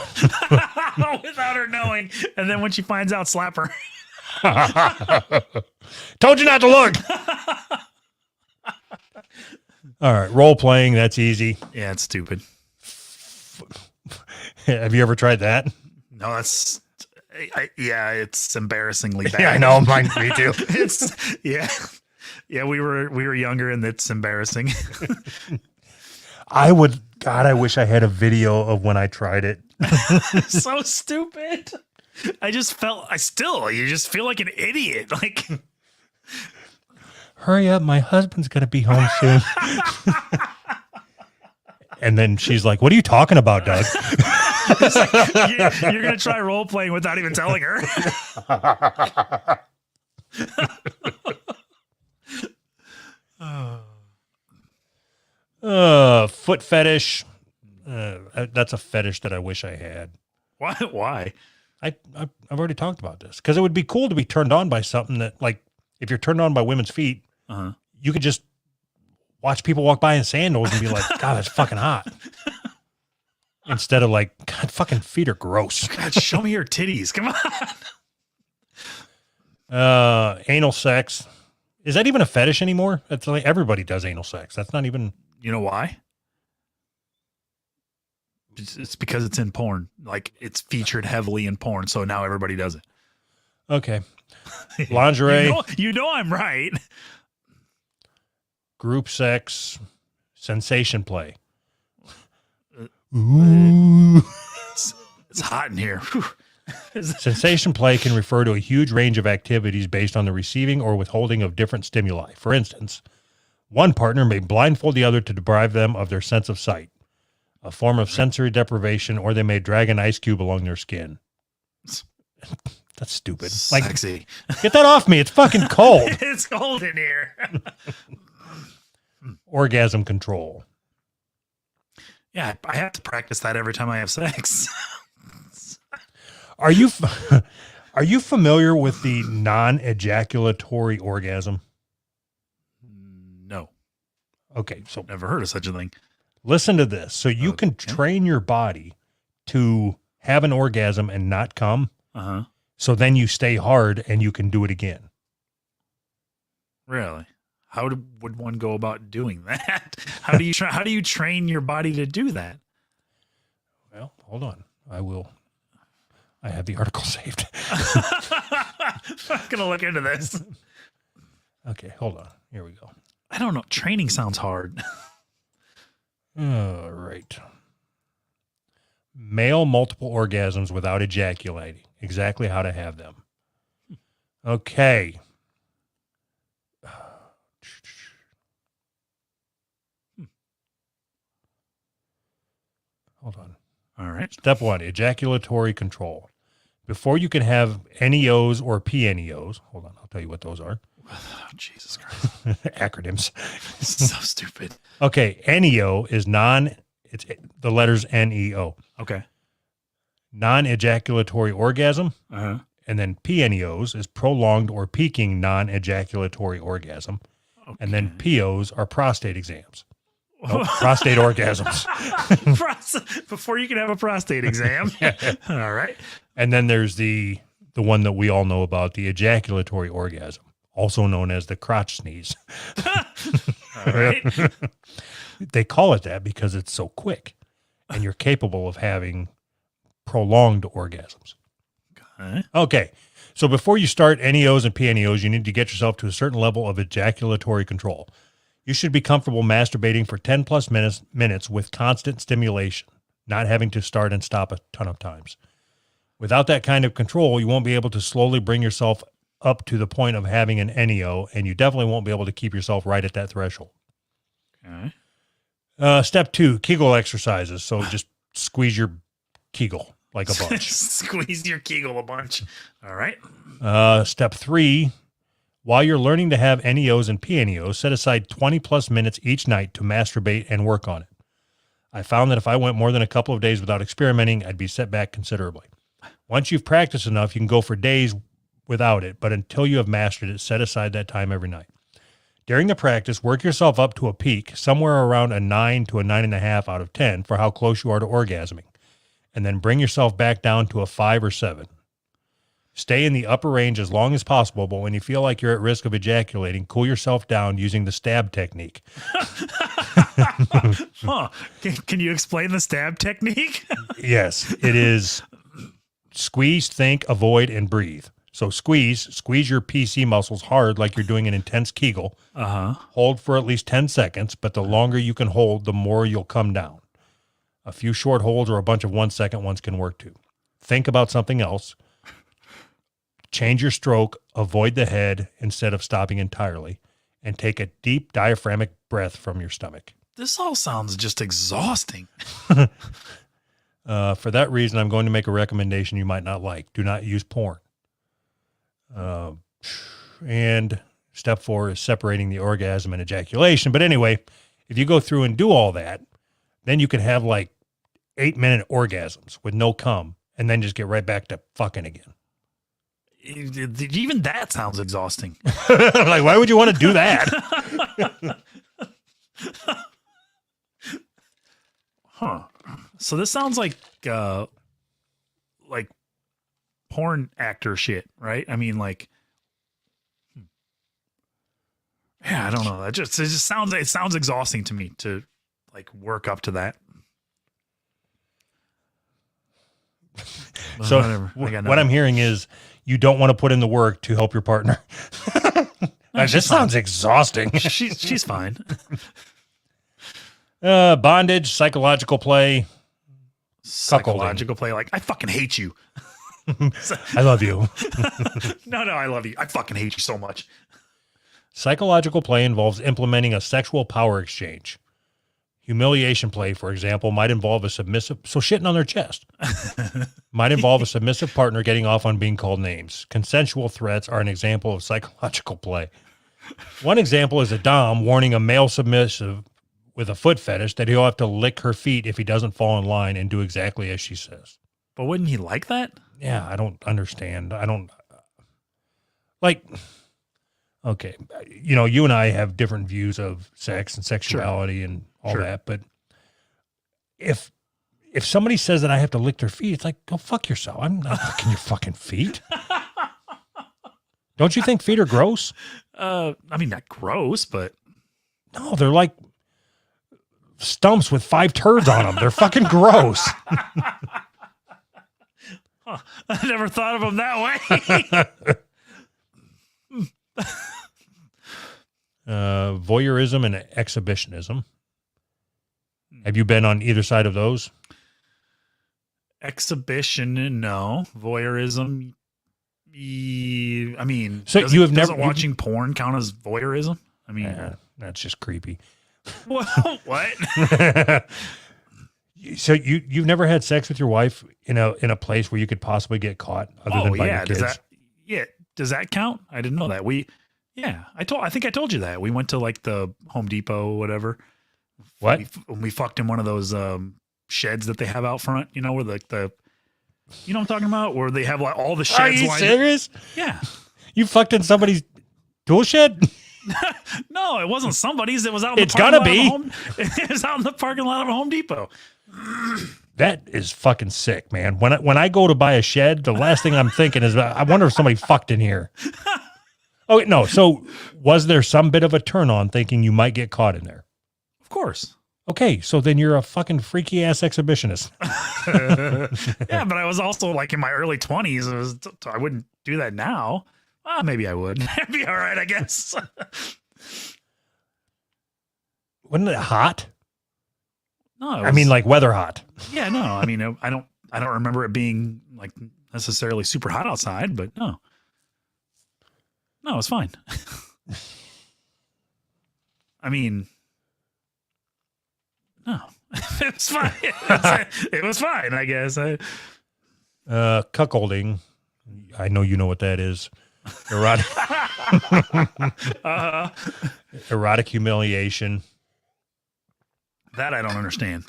Without her knowing. And then when she finds out, slap her. Told you not to look. All right, role playing, that's easy. Yeah, it's stupid. Have you ever tried that? No, that's yeah, it's embarrassingly bad. Yeah, I know. Mine, me too. It's yeah. We were younger, and it's embarrassing. I wish I had a video of when I tried it. So stupid. You just feel like an idiot. Like, Hurry up, my husband's gonna be home soon. And then she's like, "What are you talking about, Doug?" you're gonna try role playing without even telling her. Foot fetish. That's a fetish that I wish I had. Why? I've already talked about this because it would be cool to be turned on by something that, if you're turned on by women's feet, you could just watch people walk by in sandals and be like, "God, that's fucking hot." Instead of "God, fucking feet are gross." God, show me your titties. Come on. Anal sex. Is that even a fetish anymore? It's everybody does anal sex. That's not even. You know why? It's because it's in porn. It's featured heavily in porn, so now everybody does it. Okay. Lingerie, You know I'm right. group sex, sensation play. Ooh. It's hot in here. Whew. Sensation play can refer to a huge range of activities based on the receiving or withholding of different stimuli. For instance, one partner may blindfold the other to deprive them of their sense of sight, a form of sensory deprivation, or they may drag an ice cube along their skin. That's stupid. Sexy. Get that off me. It's fucking cold. It's cold in here. Orgasm control. Yeah, I have to practice that every time I have sex. Are you familiar with the non-ejaculatory orgasm? No. Okay, so Never heard of such a thing. listen to this. So you can Okay. train your body to have an orgasm and not come. Uh-huh. So then you stay hard and you can do it again. Really? Would one go about doing that? How do you train your body to do that? Well, hold on. I have the article saved. I'm gonna look into this. Okay, hold on. Here we go. I don't know. Training sounds hard. All right. Male multiple orgasms without ejaculating. Exactly how to have them. Okay. Hold on. All right. Step 1, ejaculatory control. Before you can have NEOs or PNEOs, hold on, I'll tell you what those are. Oh, Jesus Christ. Acronyms. so stupid. Okay, NEO is it's the letters NEO. Okay. Non-ejaculatory orgasm. Uh-huh. And then PNEOs is prolonged or peaking non-ejaculatory orgasm. Okay. And then POs are prostate exams. Nope, prostate orgasms. Before you can have a prostate exam. All right. And then there's the one that we all know about, the ejaculatory orgasm, also known as the crotch sneeze. All right. They call it that because it's so quick and you're capable of having prolonged orgasms. Okay. Okay. So before you start NEOs and PNEOs, you need to get yourself to a certain level of ejaculatory control. You should be comfortable masturbating for 10 plus minutes with constant stimulation, not having to start and stop a ton of times. Without that kind of control, you won't be able to slowly bring yourself up to the point of having an NEO, and you definitely won't be able to keep yourself right at that threshold. Okay. Step 2, Kegel exercises. So just squeeze your Kegel like a bunch. Squeeze your Kegel a bunch. All right. Step 3, while you're learning to have NEOs and PNEOs, set aside 20 plus minutes each night to masturbate and work on it. I found that if I went more than a couple of days without experimenting, I'd be set back considerably. Once you've practiced enough, you can go for days without it, but until you have mastered it, set aside that time every night. During the practice, work yourself up to a peak, somewhere around a 9 to a 9.5 out of 10 for how close you are to orgasming, and then bring yourself back down to a 5 or 7. Stay in the upper range as long as possible, but when you feel like you're at risk of ejaculating, cool yourself down using the stab technique. Huh. Can you explain the stab technique? Yes, it is squeeze, think, avoid, and breathe. So squeeze your PC muscles hard like you're doing an intense Kegel. Uh-huh. Hold for at least 10 seconds, but the longer you can hold, the more you'll come down. A few short holds or a bunch of 1 second ones can work too. Think about something else. Change your stroke, avoid the head instead of stopping entirely, and take a deep diaphragmatic breath from your stomach. This all sounds just exhausting. For that reason, I'm going to make a recommendation you might not like. Do not use porn. And step 4 is separating the orgasm and ejaculation. But anyway, if you go through and do all that, then you can have like 8-minute orgasms with no cum and then just get right back to fucking again. Even that sounds exhausting. Like, why would you want to do that? Huh. So this sounds like porn actor shit, right? I mean, like, yeah, I don't know. It just sounds exhausting to me to like work up to that. So Whatever. I got what nothing. I'm hearing is you don't want to put in the work to help your partner. she's This sounds exhausting. she's fine. Bondage, psychological play. Psychological play, like I fucking hate you. I love you. No, I love you. I fucking hate you so much. Psychological play involves implementing a sexual power exchange. Humiliation play, for example, might involve a submissive, so shitting on their chest, might involve a submissive partner getting off on being called names. Consensual threats are an example of psychological play. One example is a dom warning a male submissive with a foot fetish that he'll have to lick her feet if he doesn't fall in line and do exactly as she says. But wouldn't he like that? Yeah, I don't understand. I don't like Okay. You know, you and I have different views of sex and sexuality and all Sure. that, but if somebody says that I have to lick their feet, it's like, go fuck yourself. I'm not licking your fucking feet. Don't you think feet are gross? I mean, not gross, but No, they're like stumps with 5 turds on them. They're fucking gross. I never thought of them that way. Voyeurism and exhibitionism. Have you been on either side of those? Exhibition, no. Voyeurism, I mean, So you have doesn't never- watching porn count as voyeurism? I mean, That's just creepy. what? So you've never had sex with your wife in a place where you could possibly get caught other than by your kids? Does that count? I didn't know that. I think I told you that. We went to like the Home Depot, whatever. What? We fucked in one of those sheds that they have out front, you know, where the you know what I'm talking about? Where they have like all the sheds Are you lined serious? Yeah. You fucked in somebody's tool shed? No, it wasn't somebody's. It was out in It's the parking gotta lot of a It was out in the parking lot of a Home Depot. That is fucking sick, man. When I go to buy a shed, the last thing I'm thinking is, I wonder if somebody fucked in here. Oh, no. So was there some bit of a turn on thinking you might get caught in there? Of course. Okay, so then you're a fucking freaky ass exhibitionist. Yeah, but I was also like in my early 20s. I wouldn't do that now. Maybe I would. It'd be all right, I guess. Wasn't it hot? No, I mean, like weather hot. yeah, no. I mean, I don't remember it being like necessarily super hot outside, but no, it's fine. I mean, no, it was fine. It was fine, I guess. Cuckolding. I know you know what that is. Erotic, erotic humiliation. That I don't understand.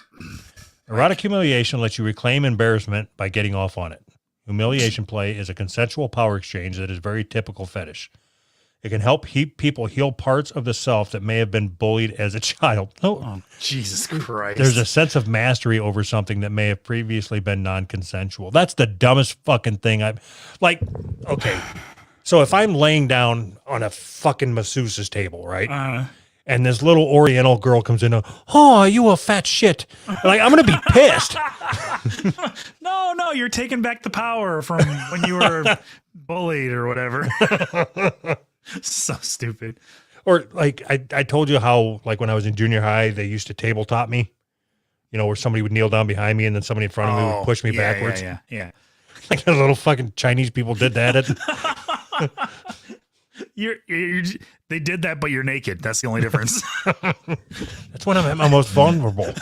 Erotic humiliation lets you reclaim embarrassment by getting off on it. Humiliation play is a consensual power exchange that is very typical fetish. It can help people heal parts of the self that may have been bullied as a child. No, Oh, Jesus Christ. there's a sense of mastery over something that may have previously been non-consensual. That's the dumbest fucking thing I've like. Okay. So if I'm laying down on a fucking masseuse's table, right? And this little Oriental girl comes in, oh, you a fat shit. Like, I'm going to be pissed. No, you're taking back the power from when you were bullied or whatever. So stupid. Or like, I told you how, like when I was in junior high, they used to tabletop me, you know, where somebody would kneel down behind me and then somebody in front of me would push me backwards. Yeah. Like the little fucking Chinese people did that. They did that, but you're naked. That's the only difference. That's when I'm at my most vulnerable.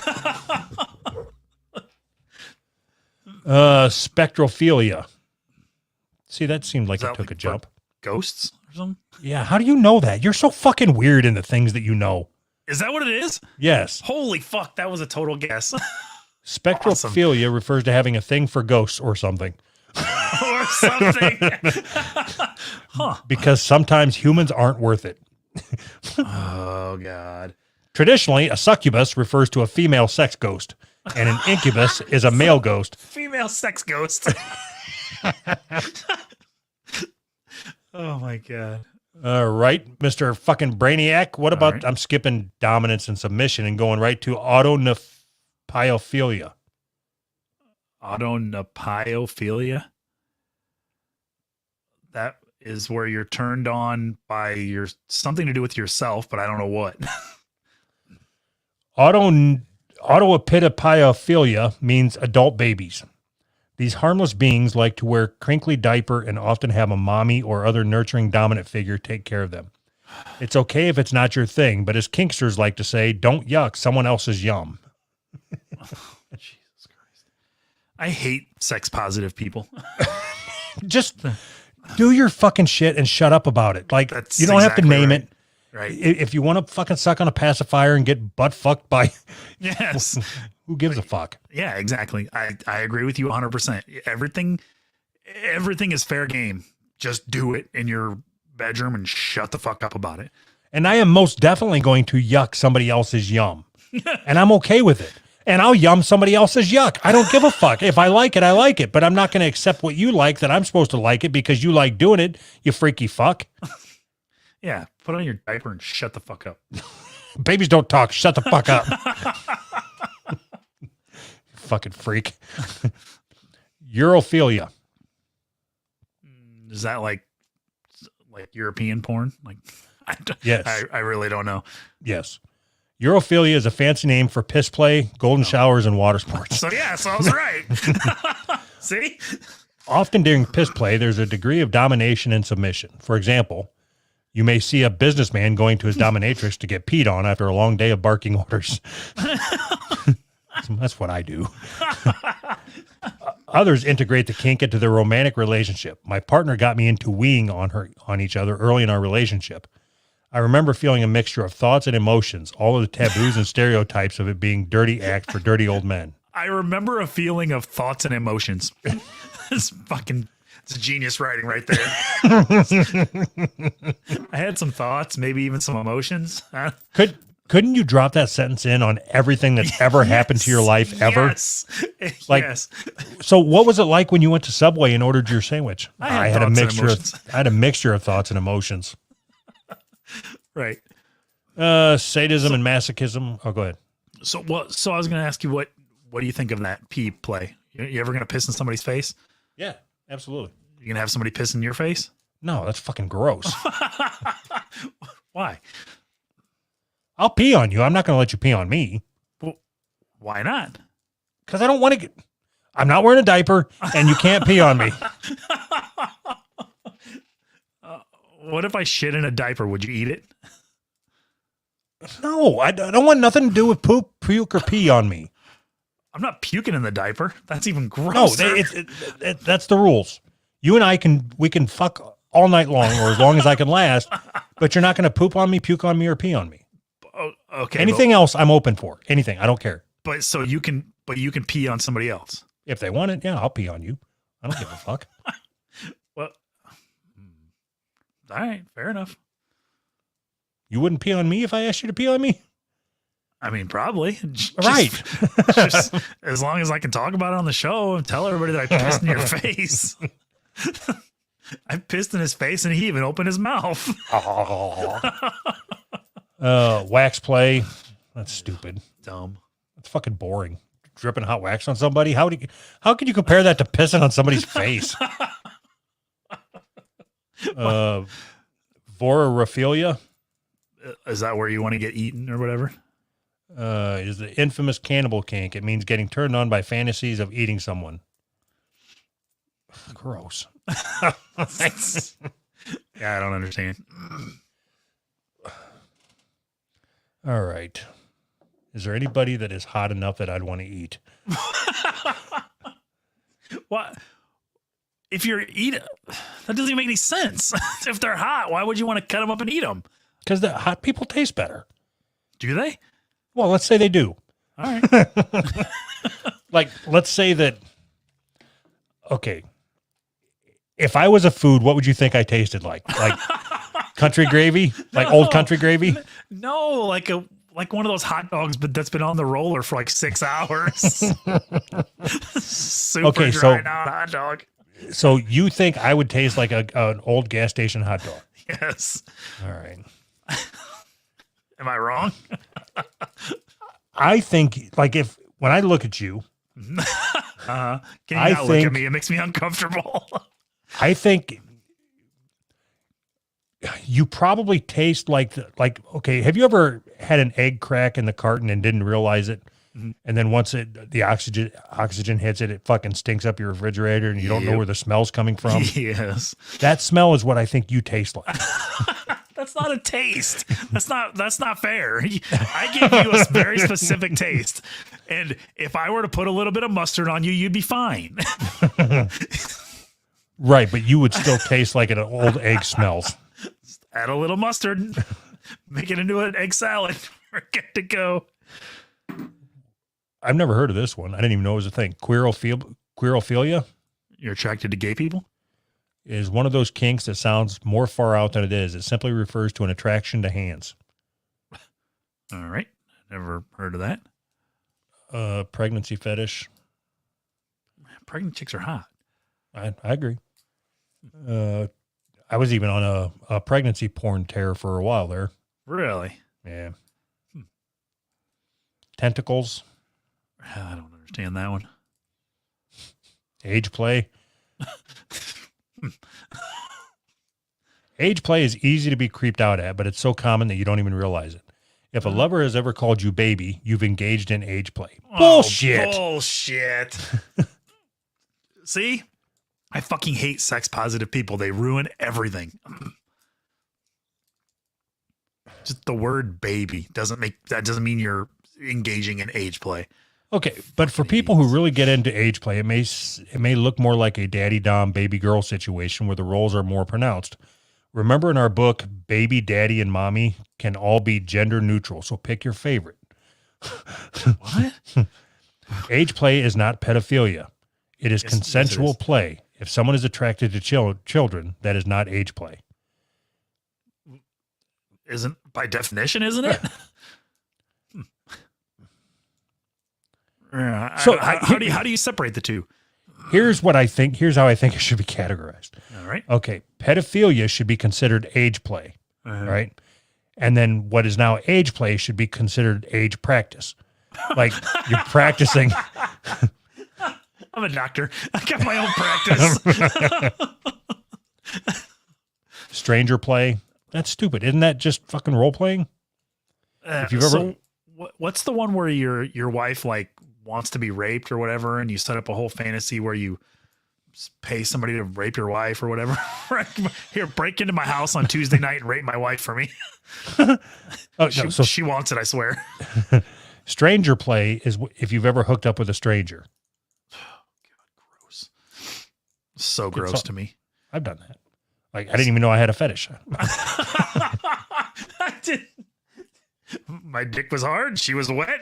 Spectrophilia. See, that seemed like Is it that took like a jump. Ghosts or something? Yeah, how do you know that? You're so fucking weird in the things that you know. Is that what it is? Yes. Holy fuck, that was a total guess. Spectrophilia refers to having a thing for ghosts or something. Or something. Because sometimes humans aren't worth it. Oh, God. Traditionally, a succubus refers to a female sex ghost, and an incubus is a male ghost. Female sex ghost. Oh, my God. All right, Mr. fucking Brainiac. What about, right. I'm skipping dominance and submission and going right to autonepiophilia. Autonepiophilia? That is where you're turned on by something to do with yourself, but I don't know what. Autoepidipiophilia means adult babies. These harmless beings like to wear crinkly diaper and often have a mommy or other nurturing dominant figure take care of them. It's okay if it's not your thing, but as kinksters like to say, don't yuck someone else's yum. Jesus Christ. I hate sex positive people. Just do your fucking shit and shut up about it. Like, That's you don't have to exactly name right. it. Right. If you want to fucking suck on a pacifier and get butt fucked by, Yes. who gives a fuck? Yeah, exactly. I agree with you 100%. Everything is fair game. Just do it in your bedroom and shut the fuck up about it. And I am most definitely going to yuck somebody else's yum. And I'm okay with it. And I'll yum somebody else's yuck. I don't give a fuck. If I like it, I like it. But I'm not going to accept what you like, that I'm supposed to like it because you like doing it, you freaky fuck. Yeah, put on your diaper and shut the fuck up. Babies don't talk. Shut the fuck up. Fucking freak. Europhilia. Is that like European porn? Like, Yes. I really don't know. Yes. Europhilia is a fancy name for piss play, golden showers, and water sports. So yeah, so I was right. See? Often during piss play, there's a degree of domination and submission. For example, you may see a businessman going to his dominatrix to get peed on after a long day of barking orders. That's what I do. Others integrate the kink into their romantic relationship. My partner got me into weeing on each other early in our relationship. I remember feeling a mixture of thoughts and emotions, all of the taboos and stereotypes of it being dirty act for dirty old men. I remember a feeling of thoughts and emotions. It's genius writing right there. I had some thoughts, maybe even some emotions. Couldn't you drop that sentence in on everything that's ever happened to your life ever? Yes. Like, yes. So what was it like when you went to Subway and ordered your sandwich? I had thoughts and emotions. I had a mixture of thoughts and emotions. Right. Sadism and masochism. Oh, go ahead. So I was going to ask you, what do you think of that pee play? You ever going to piss in somebody's face? Yeah, absolutely. You going to have somebody piss in your face? No, that's fucking gross. Why? I'll pee on you. I'm not going to let you pee on me. Well, why not? Because I don't want to I'm not wearing a diaper and you can't pee on me. What if I shit in a diaper? Would you eat it? No, I don't want nothing to do with poop, puke, or pee on me. I'm not puking in the diaper. That's even No, gross. that's the rules. You and we can fuck all night long or as long as I can last, but you're not going to poop on me, puke on me, or pee on me. Oh, okay. Anything else, I'm open for. Anything. I don't care. But you can pee on somebody else. If they want it, yeah, I'll pee on you. I don't give a fuck. Well, all right, fair enough. You wouldn't pee on me if I asked you to pee on me? I mean, probably. Right. Just as long as I can talk about it on the show and tell everybody that I pissed in your face. I pissed in his face and he even opened his mouth. Wax play. That's stupid. Dumb. That's fucking boring. Dripping hot wax on somebody. How could you compare that to pissing on somebody's face? Vorophilia Is that where you want to get eaten or whatever? is the infamous cannibal kink. It means getting turned on by fantasies of eating someone. Gross. Yeah, I don't understand. All right. Is there anybody that is hot enough that I'd want to eat? What? If you're eating, that doesn't even make any sense. If they're hot, why would you want to cut them up and eat them? Because the hot people taste better. Do they? Well, let's say they do. All right. Like, let's say that, okay, if I was a food, what would you think I tasted like? Like country gravy? Like old country gravy? No, like one of those hot dogs, but that's been on the roller for like 6 hours. Super Okay, dry hot dog. So you think I would taste like an old gas station hot dog? Yes. All right. Am I wrong? I think, like, when I look at you, Can you I not look at think- me? It makes me uncomfortable. I think you probably taste like, okay, have you ever had an egg crack in the carton and didn't realize it? Mm-hmm. And then once the oxygen hits it, it fucking stinks up your refrigerator and you don't know Yep. where the smell's coming from. Yes. That smell is what I think you taste like. That's not a taste. That's not fair. I give you a very specific taste. And if I were to put a little bit of mustard on you, you'd be fine. Right, but you would still taste like an old egg smells. Add a little mustard, make it into an egg salad. We're good to go. I've never heard of this one. I didn't even know it was a thing. Queerophilia? You're attracted to gay people? is one of those kinks that sounds more far out than it is. It simply refers to an attraction to hands. All right. Never heard of that. Pregnancy fetish. Pregnant chicks are hot. I agree. I was even on a pregnancy porn tear for a while there. Really? Yeah. Tentacles. I don't understand that one. Age play. Age play is easy to be creeped out at, but it's so common that you don't even realize it. If a lover has ever called you baby, you've engaged in age play. Bullshit. Bullshit. See? I fucking hate sex positive people. They ruin everything. Just the word baby doesn't mean you're engaging in age play. Okay, but for people who really get into age play, it may look more like a daddy dom baby girl situation where the roles are more pronounced. Remember in our book, baby, daddy, and mommy can all be gender neutral, so pick your favorite. What? Age play is not pedophilia. It is Yes, consensual yes, it is. play. If someone is attracted to children, that is not age play. Isn't by definition, isn't it? Yeah, So how do you separate the two? Here's what I think. Here's how I think it should be categorized. All right. Okay, pedophilia should be considered age play, right? And then what is now age play should be considered age practice. Like you're practicing. I'm a doctor. I got my own practice. Stranger play. That's stupid. Isn't that just fucking role playing? If you've ever- What's the one where your wife like wants to be raped or whatever, and you set up a whole fantasy where you pay somebody to rape your wife or whatever? Here, break into my house on Tuesday night and rape my wife for me. She wants it, I swear. Stranger play is if you've ever hooked up with a stranger. Gross. So gross to me. I've done that. Like I didn't even know I had a fetish. I did. My dick was hard. She was wet.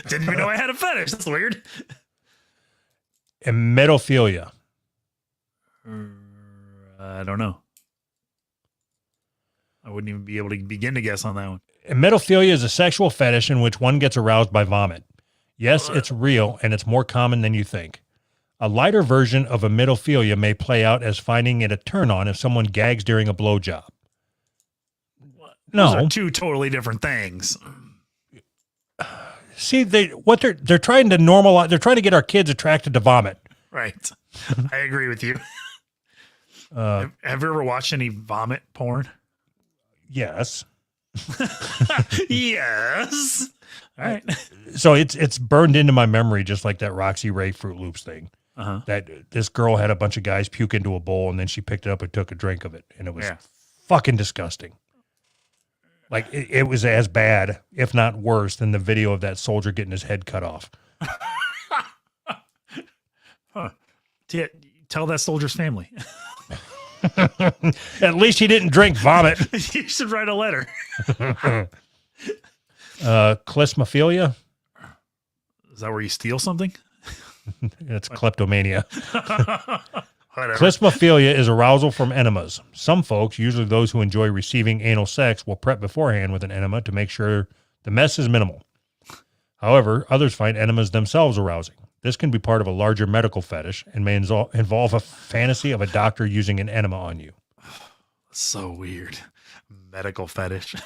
Didn't even know I had a fetish. That's weird. Emetophilia. I don't know. I wouldn't even be able to begin to guess on that one. Emetophilia is a sexual fetish in which one gets aroused by vomit. Yes, it's real, and it's more common than you think. A lighter version of emetophilia may play out as finding it a turn-on if someone gags during a blowjob. Those No. are two totally different things. See, they're trying to normalize. They're trying to get our kids attracted to vomit. Right. I agree with you. Uh, Have you ever watched any vomit porn? yes. Yes. All right. So it's burned into my memory, just like that Roxy Ray Fruit Loops thing. Uh-huh. That this girl had a bunch of guys puke into a bowl, and then she picked it up and took a drink of it, and it was Yeah. fucking disgusting. Like it was as bad, if not worse, than the video of that soldier getting his head cut off. Tell that soldier's family. At least he didn't drink vomit. You should write a letter. Klysmophilia. Is that where you steal something? It's kleptomania. Whatever. Klysmophilia is arousal from enemas. Some folks, usually those who enjoy receiving anal sex, will prep beforehand with an enema to make sure the mess is minimal. However, others find enemas themselves arousing. This can be part of a larger medical fetish and may involve a fantasy of a doctor using an enema on you. So weird. Medical fetish.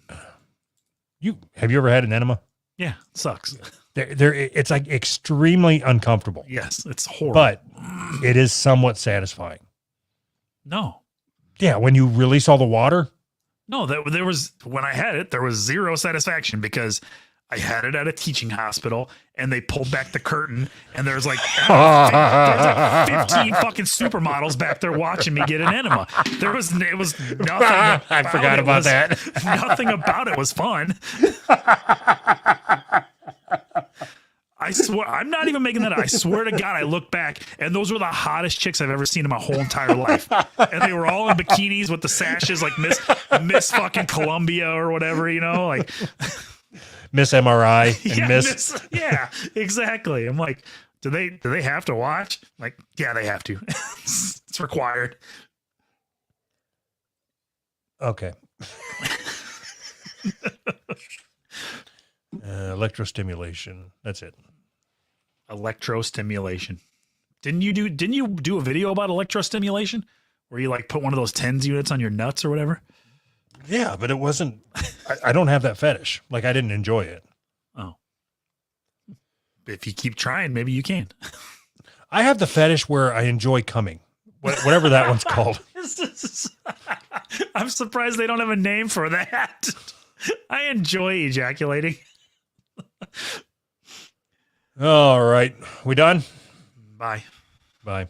Have you ever had an enema? Yeah, sucks. It's like extremely uncomfortable, Yes, it's horrible. but it is somewhat satisfying. no. Yeah, when you release all the water. No, there was when I had it, there was zero satisfaction because I had it at a teaching hospital and they pulled back the curtain and there's like 15 fucking supermodels back there watching me get an enema. It was nothing. I forgot about that. Nothing about it was fun. I swear, I'm not even making that up. I swear to God, I look back and those were the hottest chicks I've ever seen in my whole entire life. And they were all in bikinis with the sashes like Miss fucking Columbia or whatever, you know, like Miss MRI and yeah, Miss. yeah, exactly. I'm like, do they have to watch? Like, yeah, they have to. It's required. Okay. Electrostimulation. That's it. Electrostimulation. Didn't you do a video about electrostimulation where you like put one of those TENS units on your nuts or whatever? Yeah, but it wasn't. I don't have that fetish. Like, I didn't enjoy it. Oh. If you keep trying, maybe you can. I have the fetish where I enjoy coming, whatever that one's called. I'm surprised they don't have a name for that. I enjoy ejaculating. All right. We done? Bye. Bye.